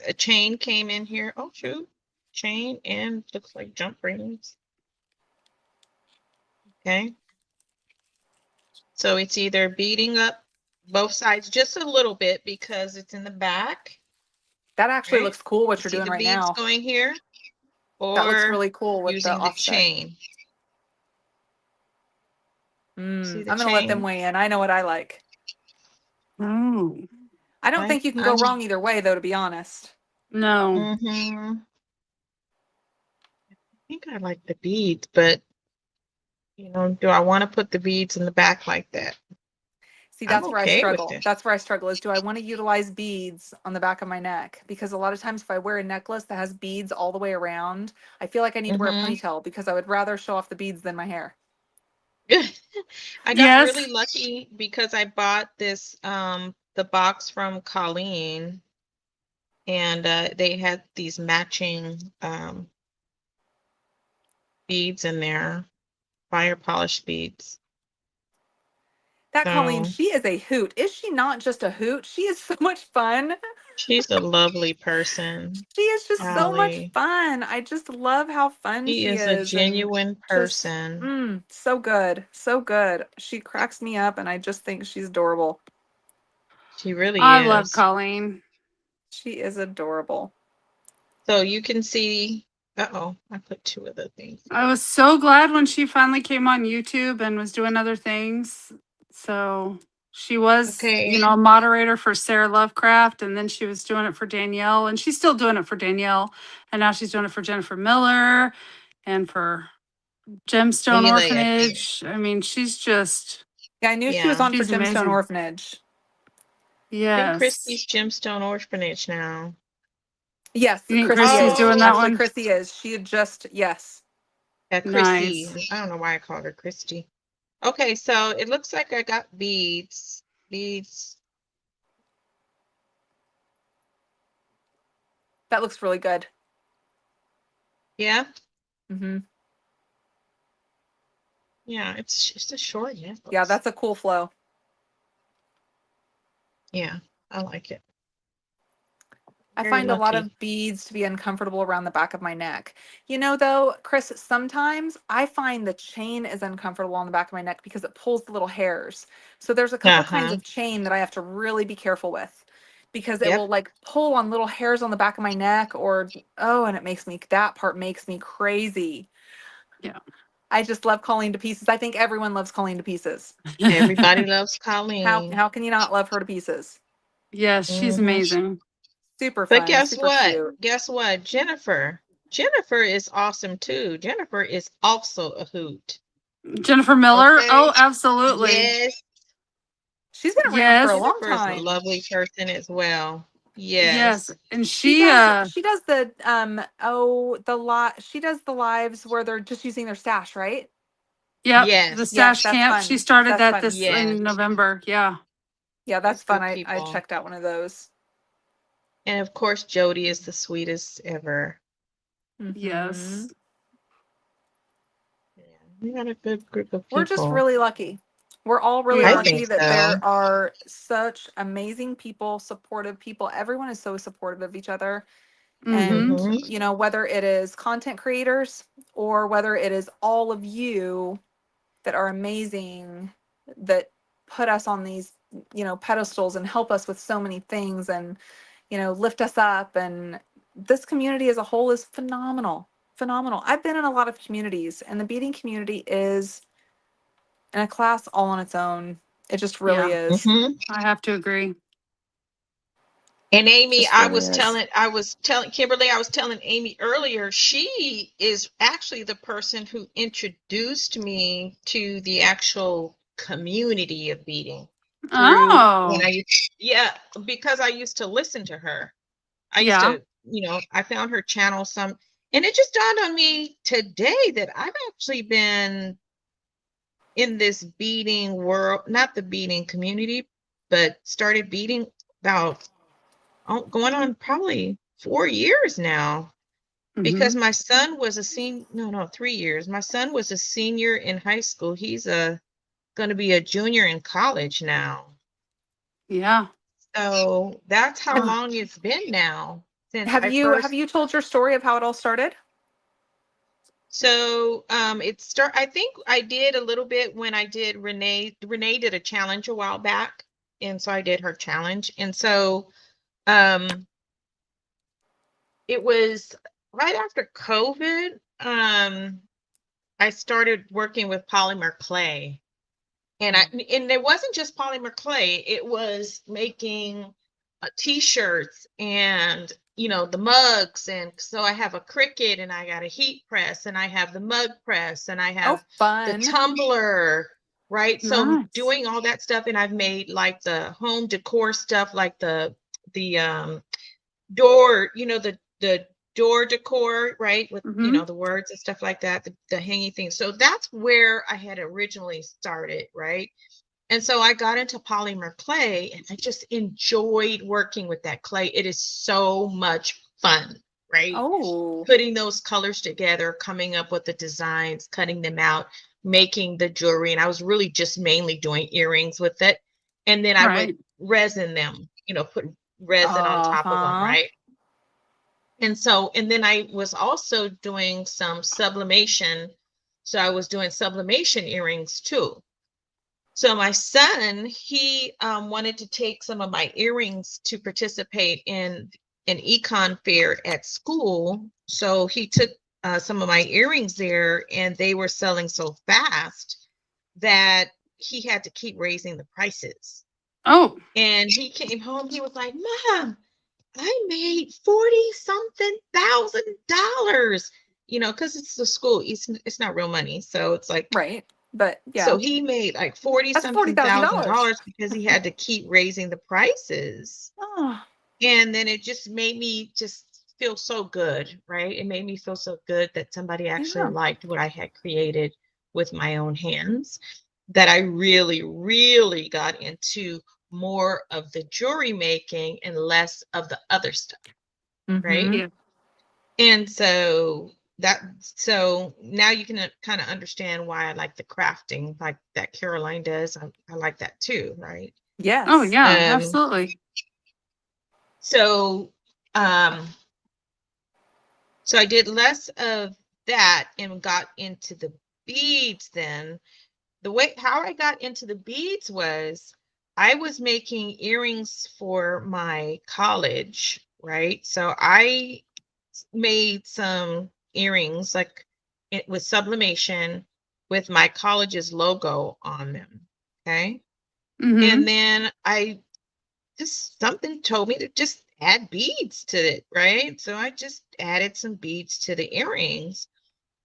a chain came in here. Oh, shoot. Chain and looks like jump rings. Okay. So it's either beading up both sides just a little bit because it's in the back, That actually right? looks cool what You you're see doing the right beads now. going here, That looks or really cool with the using the offset. chain. See the I'm gonna let them chain? weigh in. I know what I like. Oh, I don't think you can go wrong either way, though, to be honest. no. I think I like the beads, but do I want to put the beads in the back like that? See, I'm that's where I okay with struggle. it. That's where I struggle is do I want to utilize beads on the back of my neck? Because a lot of times if I wear a necklace that has beads all the way around, I feel like I need to wear a ponytail because I would rather show off the beads than my hair. I got Yes. really lucky because I bought this the box from Colleen, and they had these matching beads in there, fire polished beads. That Colleen, So she is a hoot. Is she not just a hoot? She is so much fun. she's a lovely person, She is just so much Allie. fun. I just love how fun She she is a is and genuine just person. so good. So good. She cracks me up and I just think she's adorable. She really I love is. Colleen. She is adorable. So you can see, uh-oh, I put two of the things I here. was so glad when she finally came on YouTube and was doing other things. So she was, Okay. a moderator for Sarah Lovecraft, and then she was doing it for Danielle, and she's still doing it for Danielle, and now she's doing it for Jennifer Miller and for Gemstone Leela, Orphanage. I mean, she's just, Yeah, I knew she was yeah. on for she's Gemstone amazing. Orphanage. I think Yes. Christy's Gemstone Orphanage now. Yes, You think Christy Christy's is. doing that Actually, one? Christy is. She had just, yes. Yeah, Christy. Nice. I don't know why I called her Christy. Okay, so it looks like I got beads. Beads. That looks really good. Yeah. Mm-hmm. Yeah, it's just a short necklace. Yeah, that's a cool flow. Yeah, I like it. I Very find a lot lucky. of beads to be uncomfortable around the back of my neck. You know, though, Chris, sometimes I find the chain is uncomfortable on the back of my neck because it pulls the little hairs. So there's a couple kinds Uh-huh. of chain that I have to really be careful with because it will Yep. like pull on little hairs on the back of my neck or, oh, and it makes me, that part makes me crazy. Yeah. I just love Colleen to pieces. I think everyone loves Colleen to pieces. Everybody loves How Colleen. how can you not love her to pieces? Yes, she's Hmm. amazing. Super But fun, guess super what? cute. Guess what? Jennifer is awesome too. Jennifer is also a hoot. Jennifer Miller. Oh, Okay. absolutely. Yes. She's been around for a Yes. long Jennifer is a time. lovely person as well. Yes. Yes. And She she does she does the she does the lives where they're just using their stash, right? yep, the Yes. Yes, stash that's camp. She fun. started That's that fun. this Yes. in November. Yeah. Yeah, that's Yes. fun. Good I people. checked out one of those. And of course, Jody is the sweetest ever. Hmm. Yes. Yeah. We got a good group of We're just people. really lucky. We're all We really I are. think lucky that so. there are such amazing people, supportive people. Everyone is so supportive of each other. Mm-hmm. And, Hmm. you know, whether it is content creators or whether it is all of you that are amazing, that put us on these, you know, pedestals and help us with so many things and, you know, lift us up. And this community as a whole is phenomenal. Phenomenal. I've been in a lot of communities, and the beading community is in a class all on its own. It just really Yeah. is. Hmm. I have to agree. And Amy, Just really is. I was telling Kimberly, I was telling Amy earlier, she is actually the person who introduced me to the actual community of beading through when Oh. yeah, because I used to listen to her. I used Yeah. to, I found her channel and it just dawned on me today that I've actually been in this beading world, not the beading community, but started beading about going on probably 4 years now because Mm-hmm. my son was a senior, no, 3 years. My son was a senior in high school. He's going to be a junior in college now. Yeah. So that's how Have, long it's been now since have I you first. told your story of how it all started? So I think I did a little bit when I did Renee did a challenge a while back, and so I did her challenge. And so um it was right after COVID. I started working with polymer clay. And it wasn't just polymer clay, it was making t-shirts and the mugs. And so I have a Cricut, and I got a heat press, and I have the mug press, and I Oh, have the fun. tumbler, right? So Nice. doing all that stuff, and I've made like the home decor stuff, like the door, the door decor, right? With, Mm-hmm. the words and stuff like that, the hanging things. So that's where I had originally started, right? And so I got into polymer clay, and I just enjoyed working with that clay. It is so much fun, right? Oh, Putting those colors together, coming up with the designs, cutting them out, making the jewelry. And I was really just mainly doing earrings with it. And then I would Right. resin them, put resin on top of them, uh-huh. right? And then I was also doing some sublimation. So I was doing sublimation earrings too. So my son, he wanted to take some of my earrings to participate in an econ fair at school. So he took some of my earrings there, and they were selling so fast that he had to keep raising the prices. Oh. And he came home, he was like, Mom, I made 40 something $1,000, because it's the school. It's not real money. So it's like, Right. But so yeah, he made like 40 that's forty something thousand thousand dollars. dollars because he had to keep raising the prices. Oh, And then it just made me just feel so good, right? It made me feel so good that somebody actually yeah. liked what I had created with my own hands, that I really, really got into more of the jewelry making and less of the other stuff, right? Mm-hmm. Yeah. And so now you can kind of understand why I like the crafting like that Caroline does. I like that too, right? Oh Yes. yeah. Um, Absolutely. so So I did less of that and got into the beads then. The way how I got into the beads was I was making earrings for my college, right? So I made some earrings like it with sublimation with my college's logo on them. Okay. Mm-hmm. And then I just something told me to just add beads to it, right? So I just added some beads to the earrings.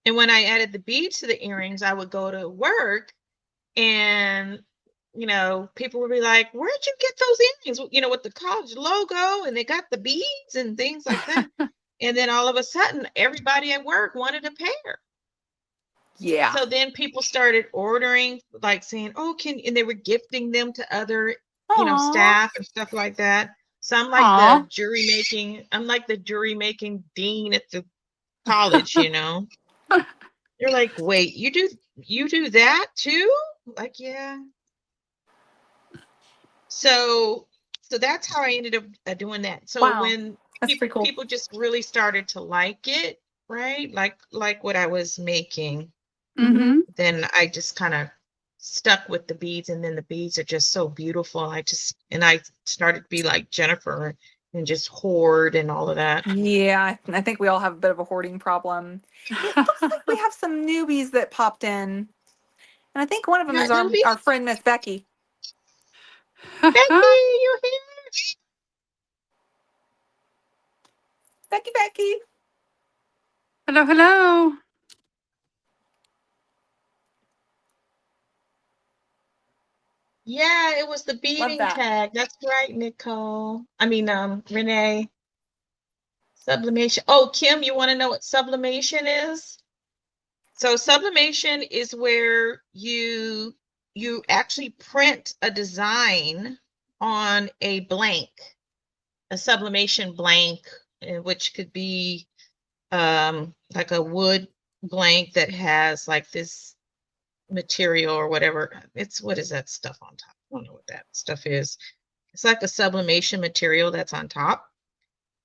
And when I added the beads to the earrings, I would go to work and people would be like, "Where'd you get those earrings?" With the college logo, and they got the beads and things like that. And then all of a sudden, everybody at work wanted a pair. Yeah. So then people started ordering, like saying, "Oh, and they were gifting them to other, Aw. staff and stuff like that." So Aw. I'm like the jury making dean at the college. They're like, "Wait, you do that too?" Like, yeah. So that's how I ended up doing that. So Wow. when That's pretty cool. people just really started to like it, right? Like what I was making, Mm-hmm. then I just kind of stuck with the beads, and then the beads are just so beautiful. I started to be like Jennifer and just hoard and all of that. Yeah, I think we all have a bit of a hoarding problem. It looks like we have some newbies that popped in, and I think one of them Yeah, is our newbies. friend Miss Becky. Becky, you here? Becky. Hello, hello. Yeah, it was the Love beading that. tag. That's right, Nicole. I mean, Renee. Sublimation. Oh, Kim, you want to know what sublimation is? So sublimation is where you actually print a design on a blank, a sublimation blank, which could be like a wood blank that has like this material or whatever. What is that stuff on top? I don't know what that stuff is. It's like a sublimation material that's on top.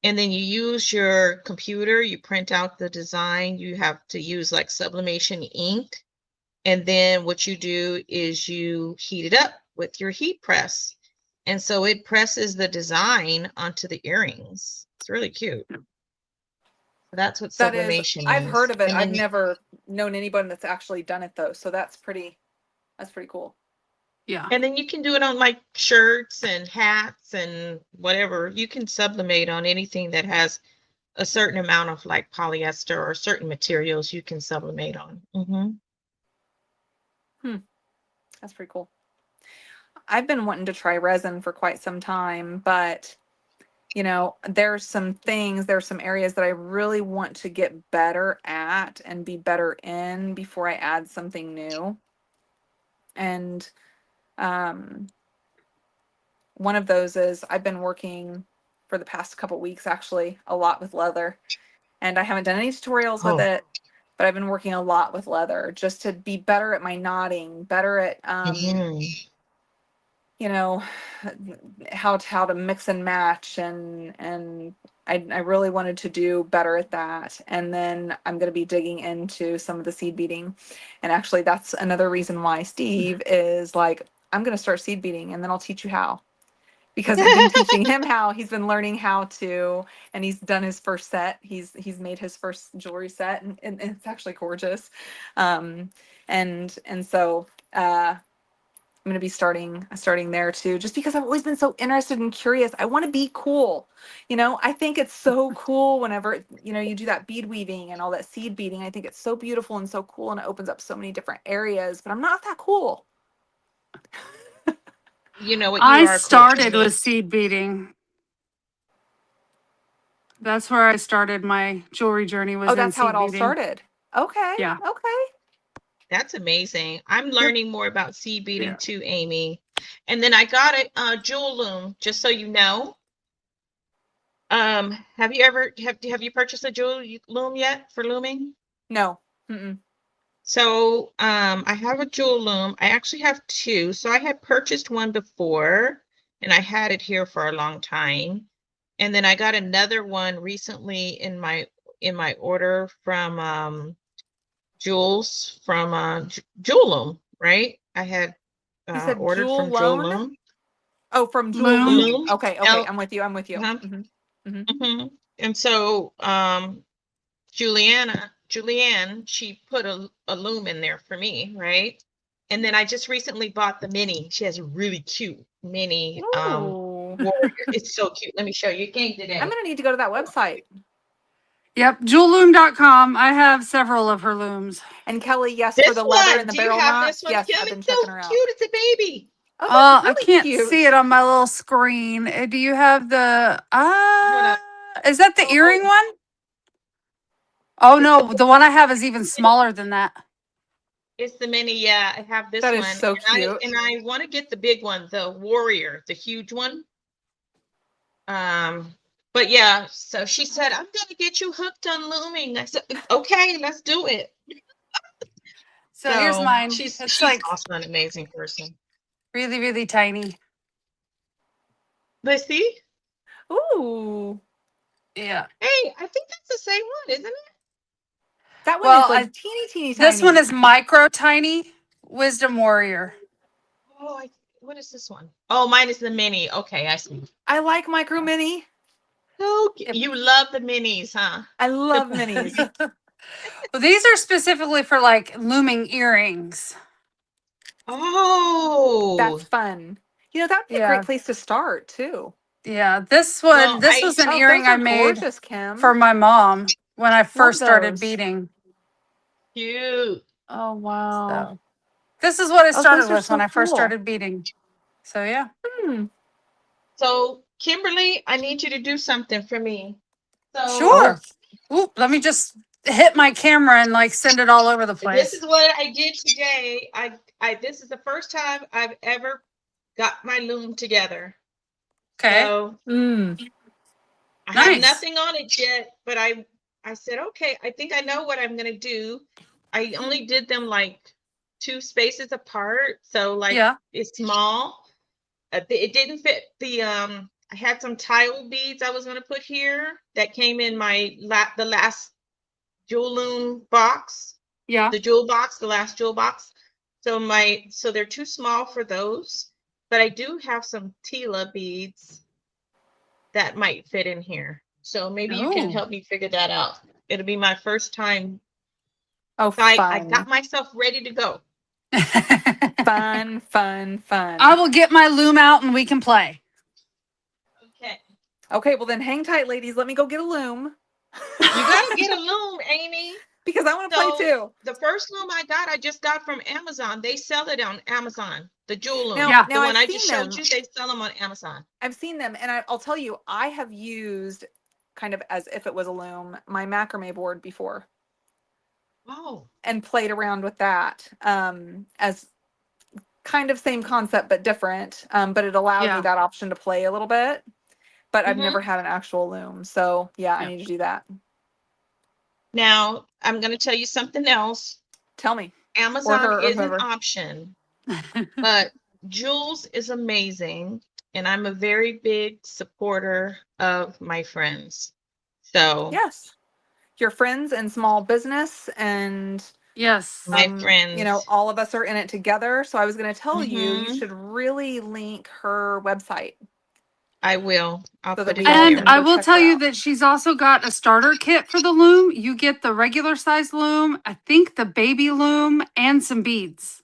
And then you use your computer, you print out the design. You have to use like sublimation ink. And then what you do is you heat it up with your heat press. And so it presses the design onto the earrings. It's really cute. So that's what That is, sublimation I've heard is. of it. And I've then never known anybody that's actually done it though. So that's pretty cool. Yeah. you can do it on like shirts and hats and whatever. You can sublimate on anything that has a certain amount of like polyester or certain materials you can sublimate on. That's pretty cool. I've been wanting to try resin for quite some time, but there's some areas that I really want to get better at and be better in before I add something new. And um, one of those is I've been working for the past couple weeks actually a lot with leather, and I haven't done any tutorials with Oh. it, but I've been working a lot with leather just to be better at my knotting, better at you know how to mix and match, and I really wanted to do better at that. And then I'm going to be digging into some of the seed beading, and actually that's another reason why Steve is like, I'm going to start seed beading and then I'll teach you how, because I've been teaching him how. He's been learning how to, and he's done his first set. He's made his first jewelry set, and it's actually gorgeous. And so I'm going to be starting there too, just because I've always been so interested and curious. I want to be cool. I think it's so cool whenever, you do that bead weaving and all that seed beading. I think it's so beautiful and so cool, and it opens up so many different areas, but I'm not that cool. You know what? You I are cool. started with seed beading. That's where I started my jewelry journey, was Oh, in that's how it seed all beading. started. Okay. Yeah. Okay. That's amazing. I'm learning more about seed beading Yeah. too, Amy. And then I got a jewel loom, just so you know. Have you purchased a jewel loom yet for looming? No. Mm-mm. So, I have a jewel loom. I actually have two. So I had purchased one before, and I had it here for a long time. And then I got another one recently in my order from Jules from Jewel Loom, right? I had You said ordered Jewel from Jewel Loan? Loom. Oh, from Jewel Loom. Loom. Loom. Okay, I'm with you. I'm with you. Uh-huh. Mm-hmm. And so Julianne, she put a loom in there for me, right? And then I just recently bought the mini. She has a really cute mini Ooh. warrior. It's so cute. Let me show you. It came today. I'm gonna need to go to that website. Yep, jewelloom.com. I have several of her looms. And Kelly, yes, for This the leather one. and the Do you barrel have knots. this one, Yes, Kim? I've been It's so checking her out. cute. It's a baby. Oh, that's I really can't cute. see it on my little screen. Do you have the is that the earring one? Oh no, the one I have is even smaller than that. It's the mini. Yeah, I have this That one. is so cute. And I want to get the big one, the warrior, the huge one. But yeah, so she said, I'm gonna get you hooked on looming. I said, okay, let's do it. So here's mine. She's like also an amazing person. really, really tiny. Let's see. Ooh. Yeah. Hey, I think that's the same one, isn't it? That one Well, is like teeny tiny. This one is micro tiny Wisdom Warrior. Oh, what is this one? Oh, mine is the mini. Okay, I see. I like micro mini. So you love the minis, huh? I love minis. Well, these are specifically for like looming earrings. Oh, That's fun. You know, that would be a great place to start too. Yeah, this one, Well, this was an earring those are I made gorgeous, Kim. for my mom when I first started those. beading. cute. Oh wow. So this is what I started those are with when so I first cool. started beading. So yeah. So Kimberly, I need you to do something for me. So Sure. Ooh, let me just hit my camera and like send it all over the place. this is what I did today. This is the first time I've ever got my loom together. Okay. So I Nice. have nothing on it yet, but I said, okay, I think I know what I'm gonna do. I only did them like 2 spaces apart, so like it's small. It didn't fit the I had some tile beads I was gonna put here that came in my the last jewel loom box. Yeah. The jewel box, the last jewel box. So they're too small for those, but I do have some Tila beads that might fit in here. So maybe you can help me figure that out. It'll be my first time. Oh, so I got myself ready to go. Fun. I will get my loom out and we can play. Okay, well then hang tight, ladies. Let me go get a loom. You gotta get a loom, Amy. Because I want to play too. The first loom I just got from Amazon. They sell it on Amazon. The jewel loom. Now, the one I just showed you, they sell them on Amazon. I've seen them, and I'll tell you, I have used kind of as if it was a loom, my macrame board before. Oh. And played around with that as kind of same concept but different. But it allowed me that option to play a little bit. But I've never had an actual loom. So I need to do that. Now, I'm going to tell you something else. Tell me. Amazon is an option, but Jules is amazing. And I'm a very big supporter of my friends. So yes, your friends and small business and my friends. You know, all of us are in it together. So I was going to tell you should really link her website. I will. I'll put it And here. I will tell you that she's also got a starter kit for the loom. You get the regular size loom, I think the baby loom, and some beads.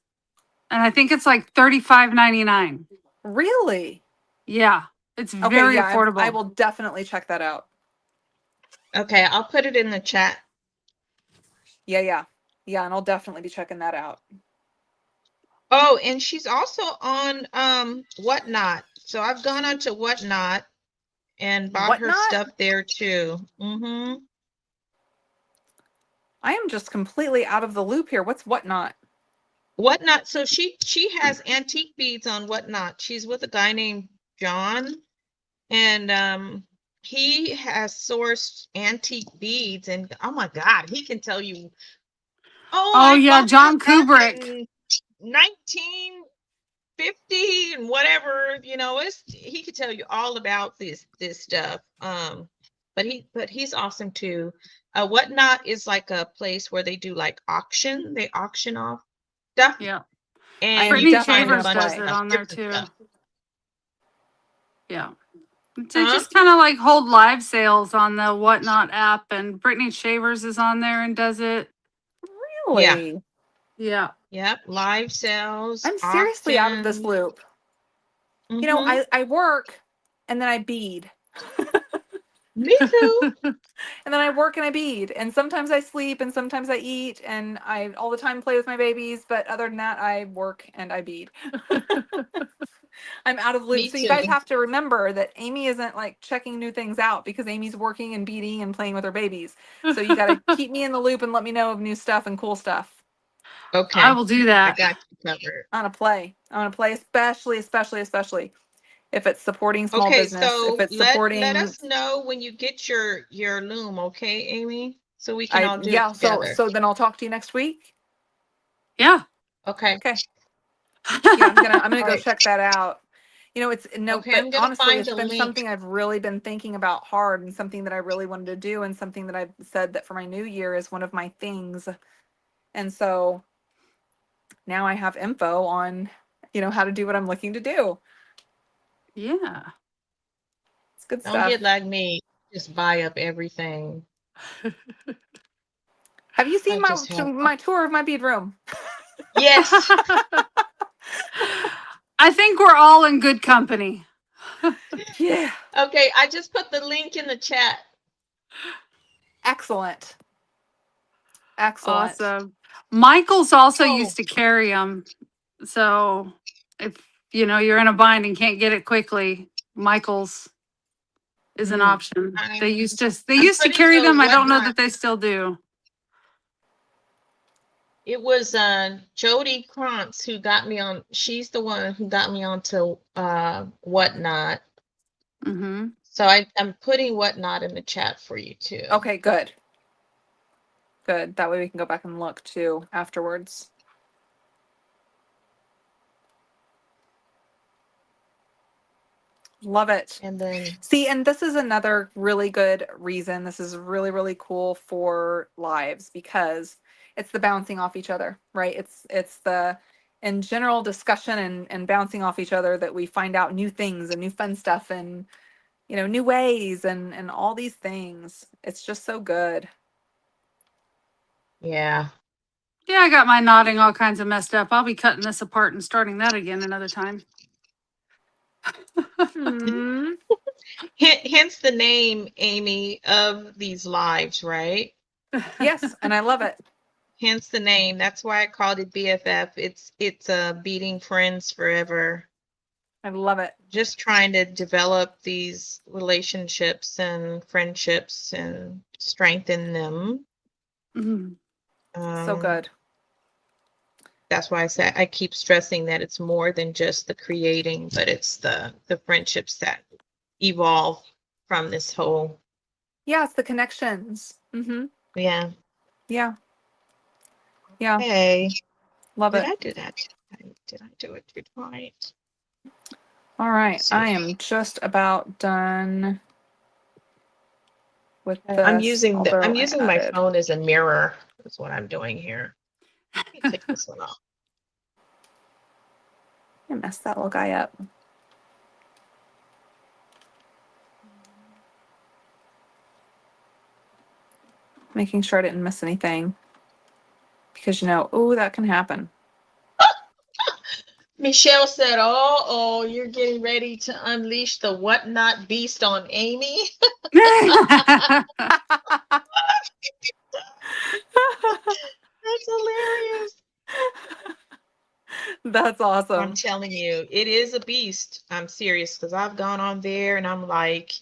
And I think it's like $35.99. Really? Yeah. It's very affordable. I will definitely check that out. Okay, I'll put it in the chat. Yeah, and I'll definitely be checking that out. Oh, and she's also on Whatnot. So I've gone on to Whatnot and bought her stuff there too. I am just completely out of the loop here. What's Whatnot? Whatnot. So she has antique beads on Whatnot. She's with a guy named John, and he has sourced antique beads, and oh my God, he can tell you. Oh yeah, John Kubrick. 1950 50 and whatever, he could tell you all about this stuff. But he's awesome too. Whatnot is like a place where they do like they auction off stuff. Yeah. I And am you Brittany can find a definitely Shavers bunch gonna of does play. it stuff, on there different too. stuff. Yeah. They Huh? just kind of like hold live sales on the Whatnot app, and Brittany Shavers is on there and does it. Yeah. Really? Yeah. Yep. Live sales, I'm seriously out of this auctions. loop. You know, Mm-hmm. I work and then I bead. Me too. And then I work and I bead. And sometimes I sleep and sometimes I eat and I all the time play with my babies. But other than that, I work and I bead. I'm out of loop. Me So you guys too. have to remember that Amy isn't like checking new things out because Amy's working and beading and playing with her babies. So you got to keep me in the loop and let me know of new stuff and cool stuff. I Okay. will do I that. got you covered. I want to play, especially if it's supporting small Okay, business, if so it's let supporting. us know when you get your loom, okay, Amy? So we can all do it Yeah. So together. then I'll talk to you next week. Yeah. Okay. Okay. Yeah, I'm gonna All go right. check that out. You know, it's no, Okay, but I'm gonna honestly, find it's the been link. something I've really been thinking about hard and something that I really wanted to do and something that I've said that for my new year is one of my things. And so now I have info on, how to do what I'm looking to do. Yeah. It's good Don't stuff. get like me. Just buy up everything. Have you seen I just have. my tour of my bead room? Yes. I think we're all in good company. Yeah. Okay, I just put the link in the chat. Excellent. Excellent. Awesome. Michael's also Oh, used to carry them. So if you're in a bind and can't get it quickly, Michael's is an option. They I'm used to I'm putting carry the them. I don't know whatnot. that they still do. It was Jody Krantz who got me on. She's the one who got me onto whatnot. Mm-hmm. So I'm putting whatnot in the chat for you too. Okay, good. Good. That way we can go back and look too afterwards. Love it. And then See, and this is another really good reason. This is really, really cool for lives because it's the bouncing off each other, right? It's the in general discussion and bouncing off each other that we find out new things and new fun stuff and new ways and all these things. It's just so good. yeah. Yeah, I got my knotting all kinds of messed up. I'll be cutting this apart and starting that again another time. Hmm. Hence the name, Amy, of these lives, right? Yes, and I love it. Hence the name. That's why I called it BFF. It's Beading Friends Forever. I love it. Just trying to develop these relationships and friendships and strengthen them. Mhm. So good. That's why I keep stressing that it's more than just the creating, but it's the friendships that evolve from this whole. Yeah, it's the connections. Mm-hmm. Yeah. Yeah. Yeah. Hey, Love did it. I do that? Did I do it too tight? All right. Let's I see. am just about done with I'm this, using although I'm I using my added. phone as a mirror. That's what I'm doing here. Let me take this one off. I messed that little guy up. Making sure I didn't miss anything. Because oh, that can happen. Michelle said, oh, you're getting ready to unleash the whatnot beast on Amy. That's hilarious. That's I'm awesome. telling you, it is a beast. I'm serious because I've gone on there and I'm like,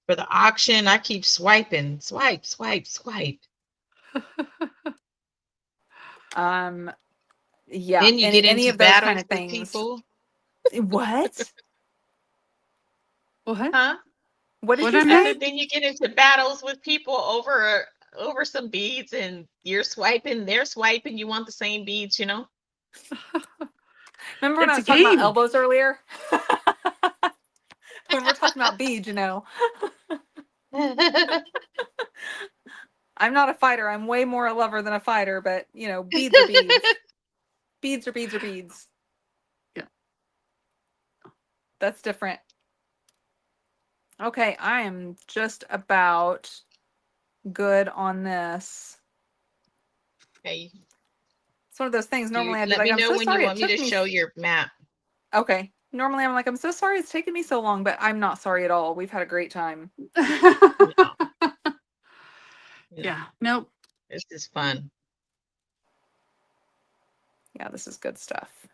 for the auction, I keep swiping, swipe, swipe, swipe. Yeah, Then you get any into of those kind battles of with things. people. What? What? Huh? What did What you I I say? missed? said, then you get into battles with people over some beads and you're swiping, they're swiping, you want the same beads, Remember when I It's a was talking about game. elbows earlier? When we're talking about beads, I'm not a fighter. I'm way more a lover than a fighter, but beads are beads. Beads are beads are beads. Yeah. That's different. Okay, I am just about good on this. Okay. It's one of those things. Normally I'd be Let like, me I'm know so when you sorry it want me took to me. show your map. Okay. Normally I'm like, I'm so sorry it's taken me so long, but I'm not sorry at all. We've had a great time. No, Yeah. Nope. this is fun. Yeah, this is good stuff.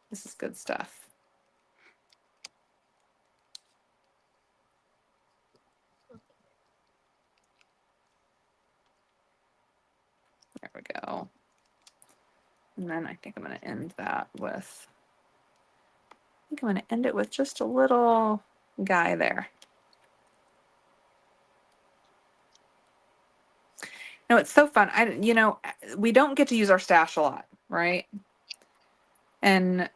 This is good stuff. There we go. And then I think I'm going to end that with, I think I'm going to end it with just a little guy there. No, it's so fun. We don't get to use our stash a lot, right? And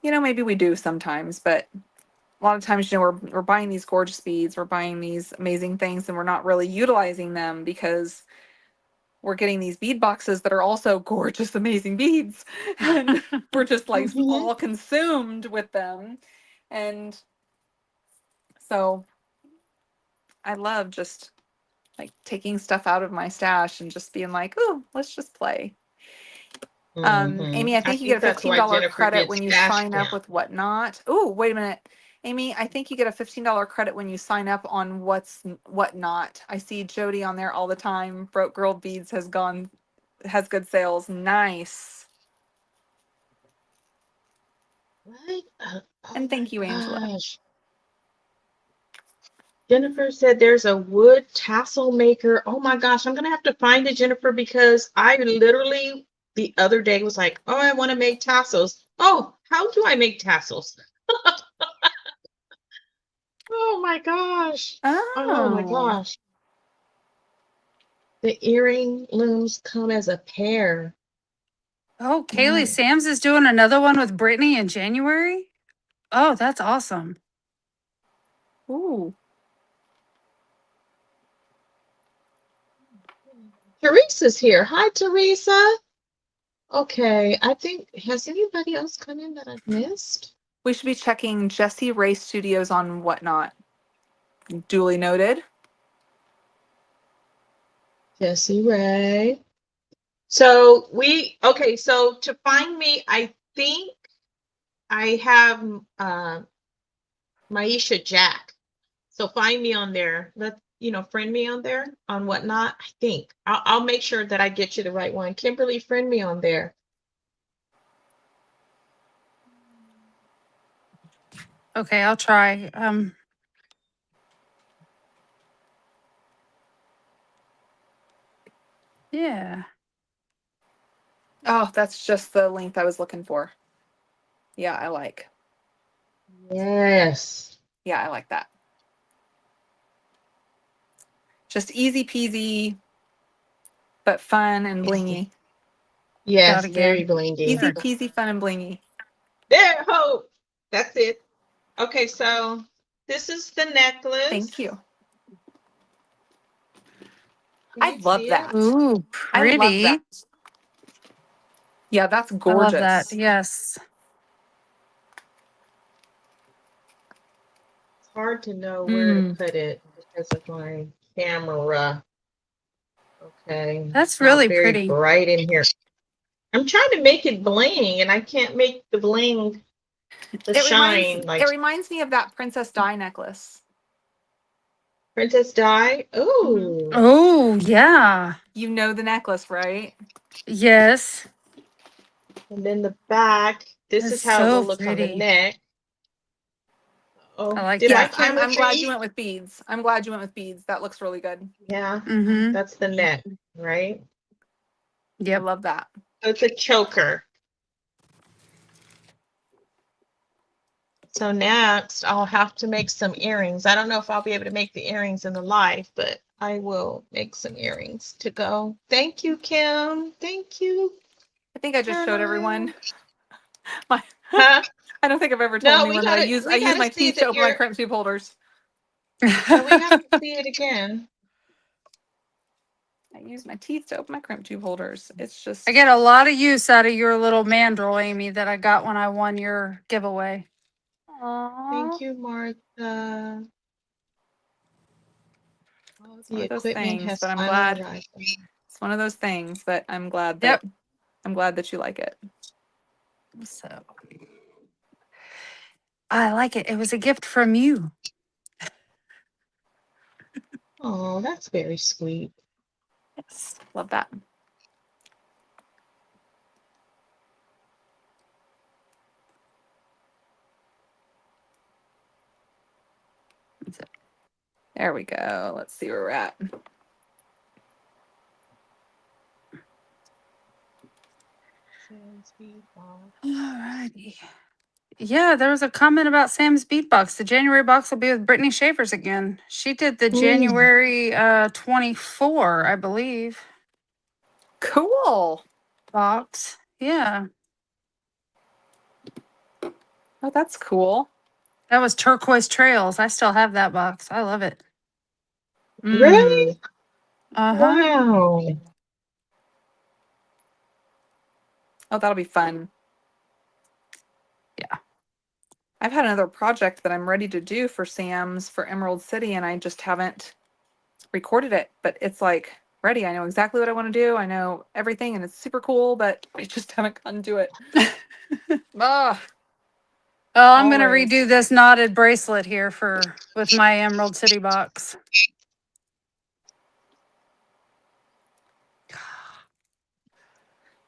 maybe we do sometimes, but a lot of times, we're buying these gorgeous beads, we're buying these amazing things, and we're not really utilizing them because we're getting these bead boxes that are also gorgeous, amazing beads, and we're just like all consumed with them. And so I love just like taking stuff out of my stash and just being like, oh, let's just play. Amy, I think you get a $15 credit when you sign up with Whatnot. Oh, wait a minute. Amy, I think you get a $15 credit when you sign up on Whatnot. I see Jody on there all the time. Broke Girl Beads has good sales. Nice. What? And thank you, Angela. Jennifer said there's a wood tassel maker. Oh my gosh, I'm gonna have to find it, Jennifer, because I literally the other day was like, oh, I want to make tassels. Oh, how do I make tassels? Oh my gosh. Oh my gosh. The earring looms come as a pair. Oh, Kaylee Sams is doing another one with Brittany in January. Oh, that's awesome. Ooh. Teresa's here. Hi, Teresa. Okay, I think, has anybody else come in that I've missed? We should be checking Jessie Ray Studios on Whatnot. Duly noted. Jessie Ray. So so to find me, I think I have Maisha Jack. So find me on there. Friend me on there on Whatnot. I think I'll make sure that I get you the right one. Kimberly, friend me on there. Okay, I'll try. Yeah. Oh, that's just the length I was looking for. Yeah, I like. Yes. Yeah, I like that. Just easy peasy, but fun and blingy. Yes, very blingy. Easy peasy, fun and blingy. There, hope. That's it. Okay, so this is the necklace. Thank you. I love that. Ooh, pretty. I love that. Yeah, that's gorgeous. I love that. Yes. It's hard to know where to put it because of my camera. Okay. That's really very pretty. Bright in here. I'm trying to make it bling, and I can't make the bling shine. It reminds me of that Princess Di necklace. Princess Di? Oh. Oh, yeah. You know the necklace, right? Yes. And then the back. This is how it will look on the neck. Oh, I like did that. I'm glad you went with beads. I'm glad you went with beads. That looks really good. Yeah. That's the neck, right? Yep. I love that. So it's a choker. So next, I'll have to make some earrings. I don't know if I'll be able to make the earrings in the live, but I will make some earrings to go. Thank you, Kim. Thank you. I think I just showed everyone my. Huh? I don't think I've ever told No, anyone that I use gotta my see teeth to that open my you're. crimp tube holders. No, we have to see it again. I use my teeth to open my crimp tube holders. It's just. I get a lot of use out of your little mandrel, Amy, that I got when I won your giveaway. Aww. Thank you, Martha. It's The one of those equipment things, has but I'm finally glad. arrived. It's one of those things, but I'm glad that you like it. So I like it. It was a gift from you. Oh, that's very sweet. Yes, love that. There we go. Let's see where we're at. Alrighty. Yeah, there was a comment about Sam's beatbox. The January box will be with Brittany Schaefer's again. She did the January 24, I believe, Cool. box. Yeah. Oh, that's cool. That was Turquoise Trails. I still have that box. I love it. Really? Uh-huh. Wow. Oh, that'll be fun. Yeah. I've had another project that I'm ready to do for Sam's for Emerald City, and I just haven't recorded it. But it's like ready. I know exactly what I want to do. I know everything, and it's super cool, but I just haven't gotten to it. Ugh. Well, I'm gonna Always. redo this knotted bracelet here with my Emerald City box.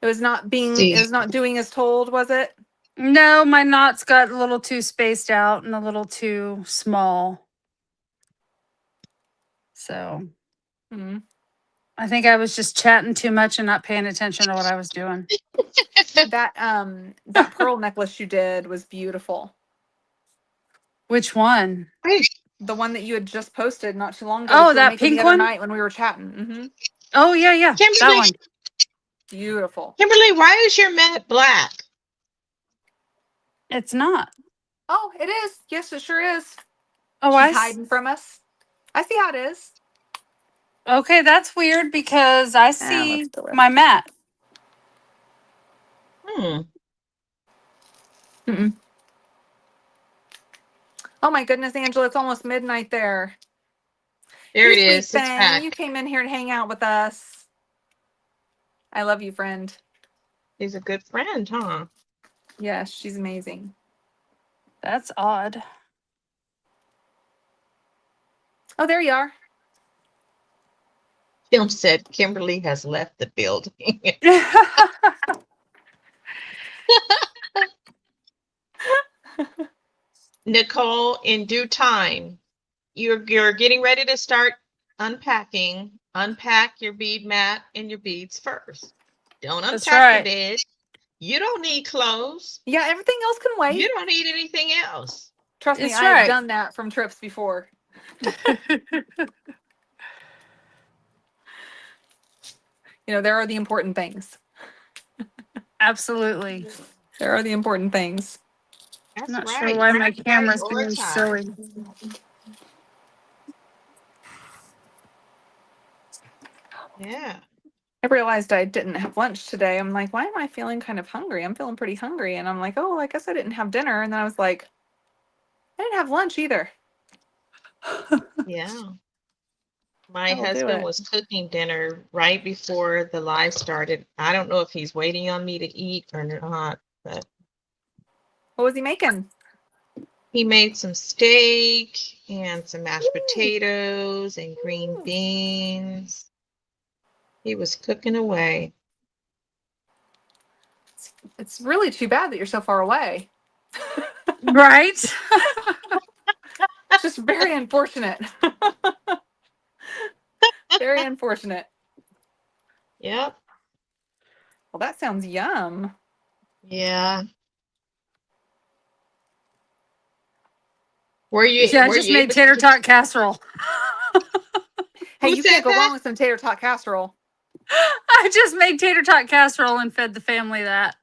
It was not doing as told, was it? No, my knots got a little too spaced out and a little too small. So I think I was just chatting too much and not paying attention to what I was doing. That pearl necklace you did was beautiful. Which one? The one that you had just posted not too long ago. Oh, that you were that making pink the other one? night when we were chatting. Mm-hmm. Oh, yeah. That Kimberly, one. Beautiful. Kimberly, why is your mat black? It's not. Oh, it is. Yes, it sure is. Oh, She's hiding from us. I see how it is. Okay, that's weird because I see Let's do it. my mat. Mm-mm. Oh my goodness, Angela, it's almost midnight there. There You it sweet is. It's thing. back. You came in here to hang out with us. I love you, friend. He's a good friend, huh? Yes, she's amazing. That's odd. Oh, there you are. Tim said Kimberly has left the building. Nicole, in due time, you're getting ready to start unpacking. Unpack your bead mat and your beads first. Don't That's unpack right. the bed. You don't need clothes. Yeah, everything else can wait. You don't need anything else. Trust me, It's I have right. done that from trips before. There are the important things. Absolutely. There are the important things. That's I'm not right. sure why my camera's being silly. Yeah. I realized I didn't have lunch today. I'm like, why am I feeling kind of hungry? I'm feeling pretty hungry. And I'm like, oh, I guess I didn't have dinner. And then I was like, I didn't have lunch either. Yeah. My That'll do husband it. was cooking dinner right before the live started. I don't know if he's waiting on me to eat or not, but What was he making? he made some steak and some mashed potatoes and green beans. He was cooking away. It's really too bad that you're so far away. Right? It's just very unfortunate. Very unfortunate. Yep. Well, that sounds yum. Yeah. I just made tater tot casserole. Hey, Who you said can't go that? wrong with some tater tot casserole. I just made tater tot casserole and fed the family that.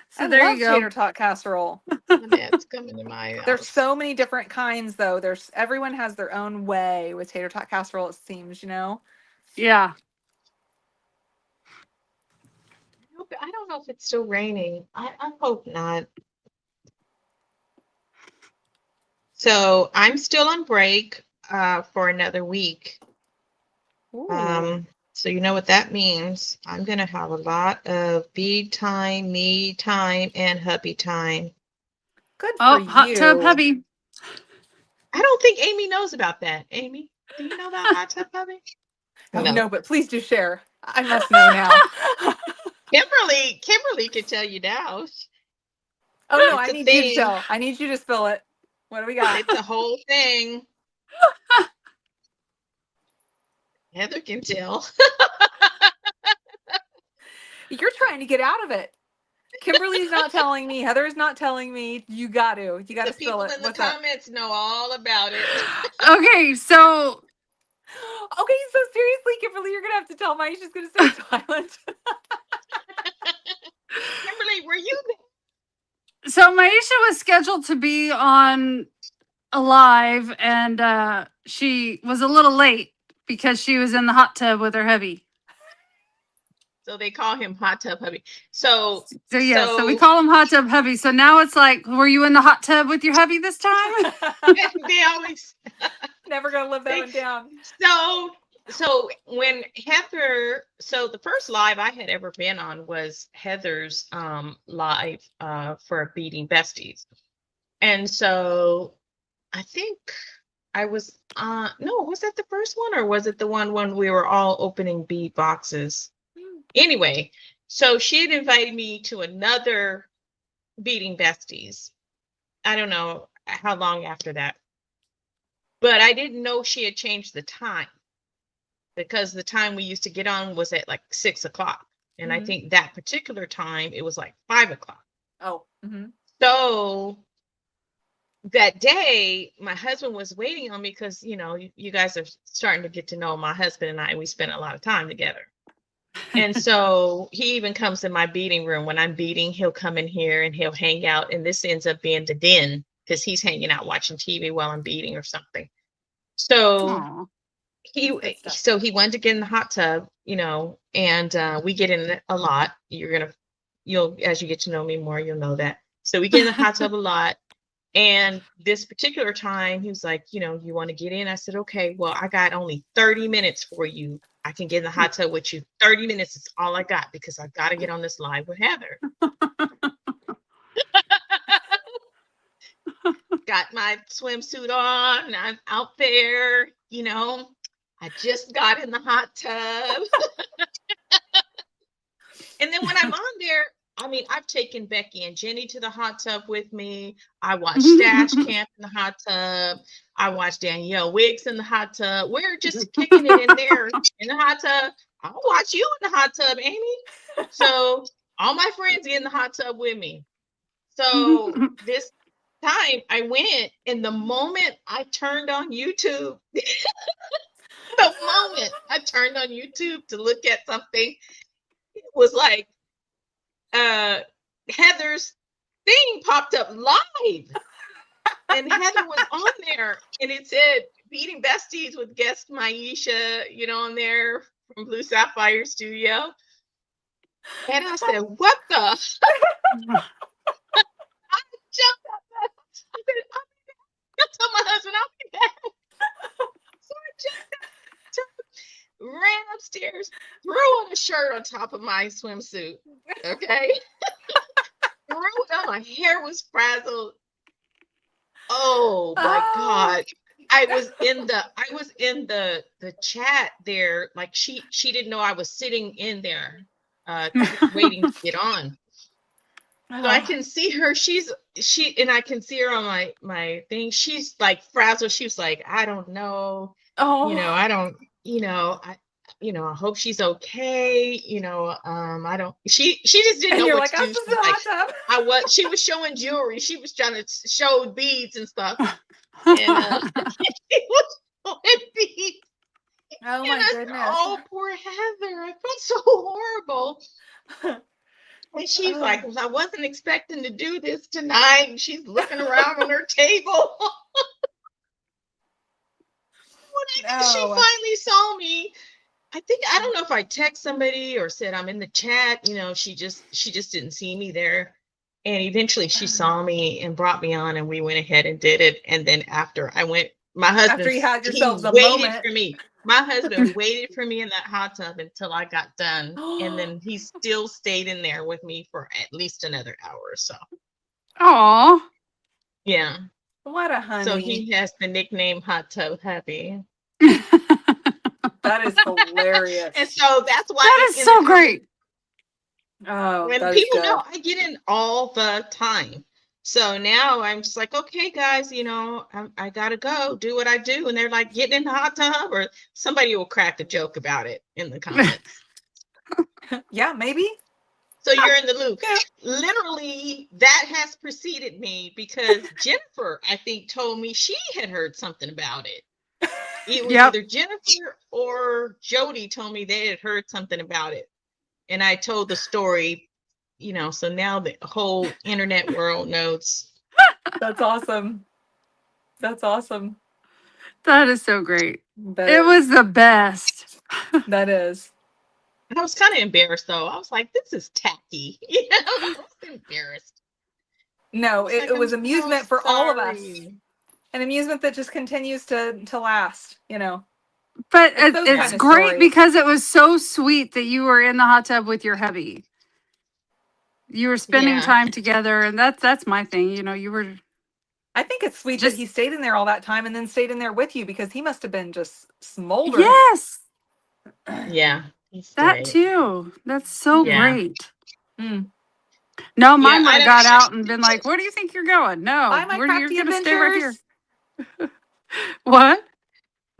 So I there love you go. tater tot casserole. That's coming to my house. There's so many different kinds, though. Everyone has their own way with tater tot casserole. It seems, Yeah. I don't know if it's still raining. I hope not. So I'm still on break for another week. Ooh. So you know what that means. I'm gonna have a lot of bead time, me time, and hubby time. Good Oh, for hot you. tub hubby. I don't think Amy knows about that. Amy, do you know about hot tub hubby? Oh, No. no, but please do share. I must know now. Kimberly can tell you now. Oh no, It's I a need you to thing. tell. I need you to spill it. What do we got? It's a whole thing. Heather can tell. You're trying to get out of it. Kimberly's not telling me. Heather's not telling me. You got to The spill people it. in the What's up? comments know all about it. Okay, so Okay, so seriously, Kimberly, you're gonna have to tell me. She's gonna stay silent. Kimberly, were you there? so Maisha was scheduled to be on live, and she was a little late because she was in the hot tub with her hubby. So they call him Hot Tub Hubby. So So we call him hot tub hubby. So now it's like, were you in the hot tub with your hubby this time? they always Never gonna live that one down. So when Heather, so the first live I had ever been on was Heather's live for Beading Besties. And so I think I was no, was that the first one or was it the one when we were all opening bead boxes? Anyway, so she had invited me to another Beading Besties. I don't know how long after that. But I didn't know she had changed the time because the time we used to get on was at like 6 o'clock. And I think that particular time it was like 5 o'clock. Oh. So that day, my husband was waiting on me because, you guys are starting to get to know my husband and I. We spent a lot of time together. And so he even comes in my beading room. When I'm beading, he'll come in here and he'll hang out. And this ends up being the den because he's hanging out watching TV while I'm beading or something. So he wanted to get in the hot tub, and we get in it a lot. You'll as you get to know me more, you'll know that. So we get in the hot tub a lot. And this particular time, he was like, you want to get in? I said, okay, well, I got only 30 minutes for you. I can get in the hot tub with you. 30 minutes is all I got because I've got to get on this live with Heather. Got my swimsuit on. I'm out there, I just got in the hot tub. And then when I'm on there, I've taken Becky and Jenny to the hot tub with me. I watched Stash Camp in the hot tub. I watched Danielle Wiggs in the hot tub. We're just kicking it in there in the hot tub. I'll watch you in the hot tub, Amy. So all my friends get in the hot tub with me. So this time I went, and the moment I turned on YouTube, to look at something, it was like Heather's thing popped up live. And Heather was on there, and it said Beading Besties with guest Maisha, on there from Blue Sapphire Studio. And I said, what the? I jumped up. I said, I told my husband, I'll be back. So I jumped up, ran upstairs, threw on a shirt on top of my swimsuit. Okay. Threw it on. My hair was frazzled. Oh my God. I was in the chat there. Like she didn't know I was sitting in there waiting to get on. So I can see her. And I can see her on my thing. She's like frazzled. She was like, I don't know. I don't, I hope she's okay. I don't, she just didn't know what to do. She was showing jewelry. She was trying to show beads and stuff. And she was showing beads. Oh And my I said, goodness. oh, poor Heather. I felt so horrible. And she's like, Oh, I wasn't expecting to do this tonight. And she's looking around on her table. When she no. finally saw me, I don't know if I text somebody or said I'm in the chat. She just didn't see me there. And eventually she saw me and brought me on, and we went ahead and did it. And then after I went, my After husband, you had he yourselves a waited moment. for me. My husband waited for me in that hot tub until I got done. And then he still stayed in there with me for at least another hour or so. Aw. Yeah. What a So honey. he has the nickname Hot Tub Happy. That is hilarious. And so that's why That is so great. Oh, And that is people good. know I get in all the time. So now I'm just like, okay, guys, I gotta go do what I do. And they're like, getting in the hot tub, or somebody will crack a joke about it in the comments. Yeah, maybe. So you're in the loop. Yeah. Literally, that has preceded me because Jennifer, I think, told me she had heard something about it. It was Yep. either Jennifer or Jody told me they had heard something about it. And I told the story, so now the whole internet world knows. That's awesome. That's awesome. That is so great. That It is. was the best. That is. I was kind of embarrassed, though. I was like, this is tacky. I was embarrassed. No, It's like, it was I'm amusement so for all of us. sorry. An amusement that just continues to last, But It's those it's kind of great stories. because it was so sweet that you were in the hot tub with your hubby. You were spending Yeah. time together, and that's my thing. You were I think it's sweet just that he stayed in there all that time and then stayed in there with you, because he must have been just smoldering. yes, Yeah. that too. That's so Yeah. great. Mm. No, Yeah, mine would I have don't. got out and been like, "Where do you think you're going? No, Bye, my you're crafty going to stay right here." adventures. What?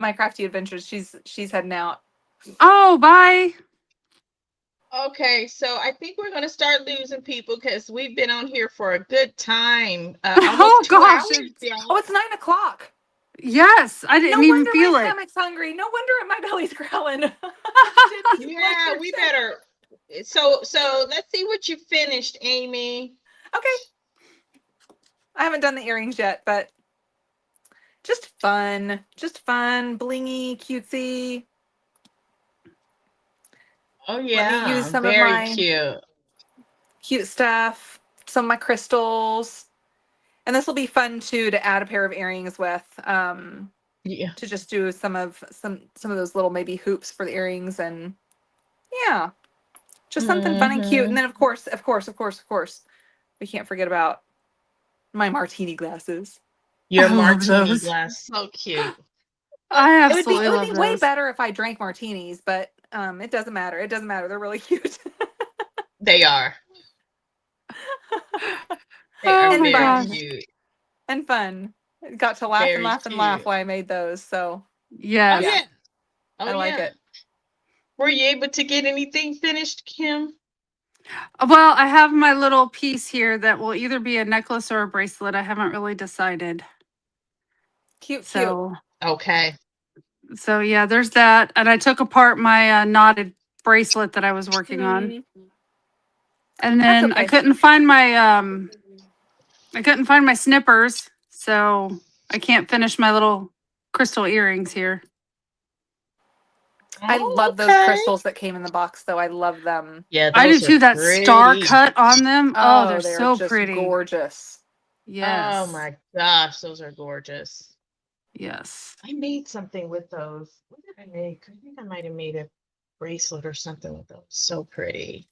My crafty adventures. She's heading out. Oh, bye. Okay, so I think we're going to start losing people because we've been on here for a good time, almost Oh 2 gosh, hours, y'all. Oh, it's 9:00. yes, I No didn't even wonder feel my it. stomach's hungry. No wonder my belly's growling. Yeah, we better. So let's see what you finished, Amy. Okay. I haven't done the earrings yet, but just fun, blingy, cutesy. Oh Let me use yeah, some of very my cute. cute stuff, some of my crystals. And this will be fun too to add a pair of earrings with. Yeah. To just do some of those little maybe hoops for the earrings, and yeah, just something fun and cute. And then of course, we can't forget about my martini glasses. Your I love martini those. glass, so cute. I It would be absolutely love way those. better if I drank martinis, but it doesn't matter. It doesn't matter. They're really cute. They are. They Oh are And my very fun. gosh. cute. And fun. Got to laugh and Very laugh and laugh cute. while I made those. So Yes. Oh yeah, yeah. Oh I like yeah. it. Were you able to get anything finished, Kim? Well, I have my little piece here that will either be a necklace or a bracelet. I haven't really decided. Cute. So, Okay. so yeah, there's that. And I took apart my knotted bracelet that I was working on. Mm, And that's then okay. I couldn't find my snippers, so I can't finish my little crystal earrings here. I love those crystals that came in the box, though. I love them. Yeah, I do those are too. That star pretty. cut on them. Oh, they're they're so just pretty. gorgeous. Yes. Oh my gosh, those are gorgeous. Yes. I made something with those. What did I make? I think I might have made a bracelet or something with those. So pretty.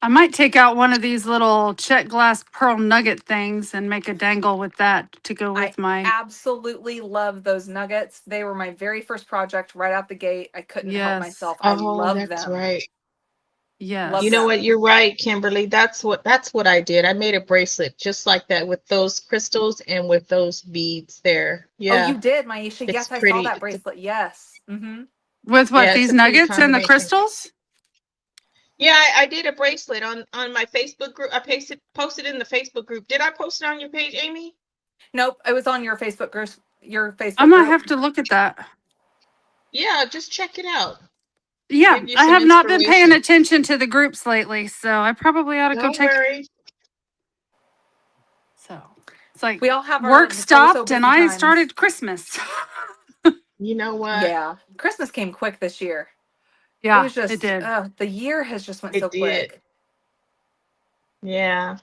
I might take out one of these little check glass pearl nugget things and make a dangle with that to go with my. Absolutely love those nuggets. They were my very first project right out the gate. I couldn't help Yes. myself. I love that's them. right. Yes. Love You know them. what? You're right, Kimberly. That's what I did. I made a bracelet just like that with those crystals and with those beads there. Yeah. Oh, you did, Maisha. It's Yes, I pretty. saw that bracelet. Yes. Mm-hmm. With what, Yeah, it's these a pretty nuggets and the combination. crystals? Yeah, I did a bracelet on my Facebook group. I posted in the Facebook group. Did I post it on your page, Amy? Nope, it was on your Facebook group. I might have to look at that. Yeah, just check it out. Yeah, Give you I some have not been paying inspiration. attention to the groups lately, so I probably ought to go Don't check. worry. So it's like We all have work our so stopped and busy I times. started Christmas. You know what? Yeah, Christmas came quick this year. It Yeah, was it just did. the year has just went so It did. quick. Yeah.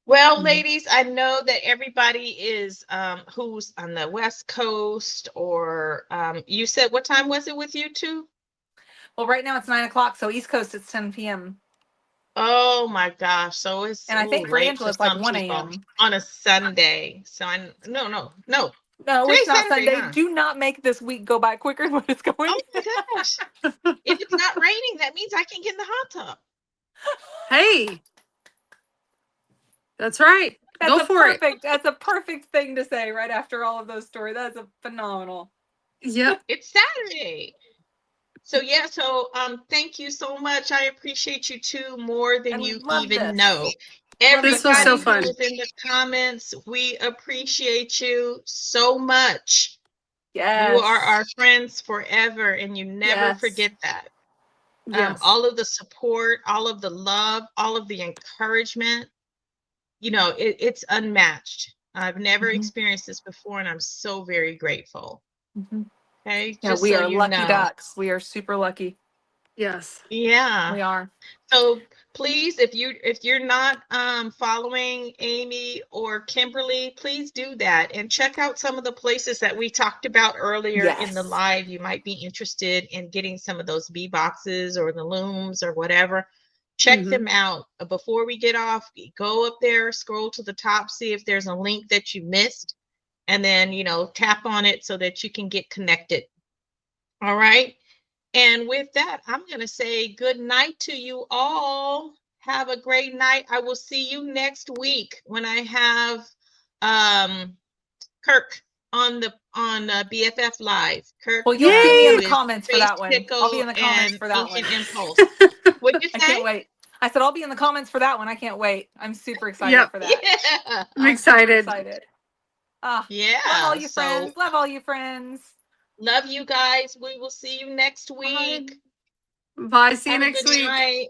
Well, Mhm. ladies, I know that everybody is who's on the West Coast or you said what time was it with you two? Well, right now it's 9 o'clock, so East Coast it's 10 p.m. Oh my gosh. So it's and I think for late Angela for it's like some 1 people a.m. on a Sunday. So I no. No, it's Today's not Saturday, Sunday. huh? Do not make this week go by quicker than what it's going. Oh my gosh. If it's not raining, that means I can get in the hot tub. Hey, that's right. Go for it. That's a perfect thing to say right after all of those stories. That's a phenomenal. Yep. It's Saturday. So yeah, so thank you so much. I appreciate you too more than And we you love even this. know. Love this This was so Everybody time. who fun. was in the comments, we appreciate you so much. You are Yes. our friends forever, and you never Yes. forget that. Yes. All of the support, all of the love, all of the encouragement, it's unmatched. I've never Mhm. experienced this before, and I'm so very grateful. Mhm. Okay, Yeah, just we so are you lucky know. ducks. We are super lucky. Yes. Yeah. We are. So please, if you're not following Amy or Kimberly, please do that and check out some of the places that we talked about earlier in the Yes. live. You might be interested in getting some of those bee boxes or the looms or whatever. Check Hmm. them out. Before we get off, go up there, scroll to the top, see if there's a link that you missed, and then, tap on it so that you can get connected. All right. And with that, I'm going to say good night to you all. Have a great night. I will see you next week when I have Kirk on BFF Live. Kirk, Well, you'll see me in Yay. the with comments for Space that one. I'll be Pickle in the comments and for that Ancient one. Impulse. What'd you I say? can't wait. I said I'll be in the comments for that one. I can't wait. I'm super excited Yep. for that. Yeah. I'm I'm super excited. excited. Ah, love all Yeah. you So friends. Love all you friends. love you guys. We will see you next Bye. week. Bye. See you Have a next good week. night.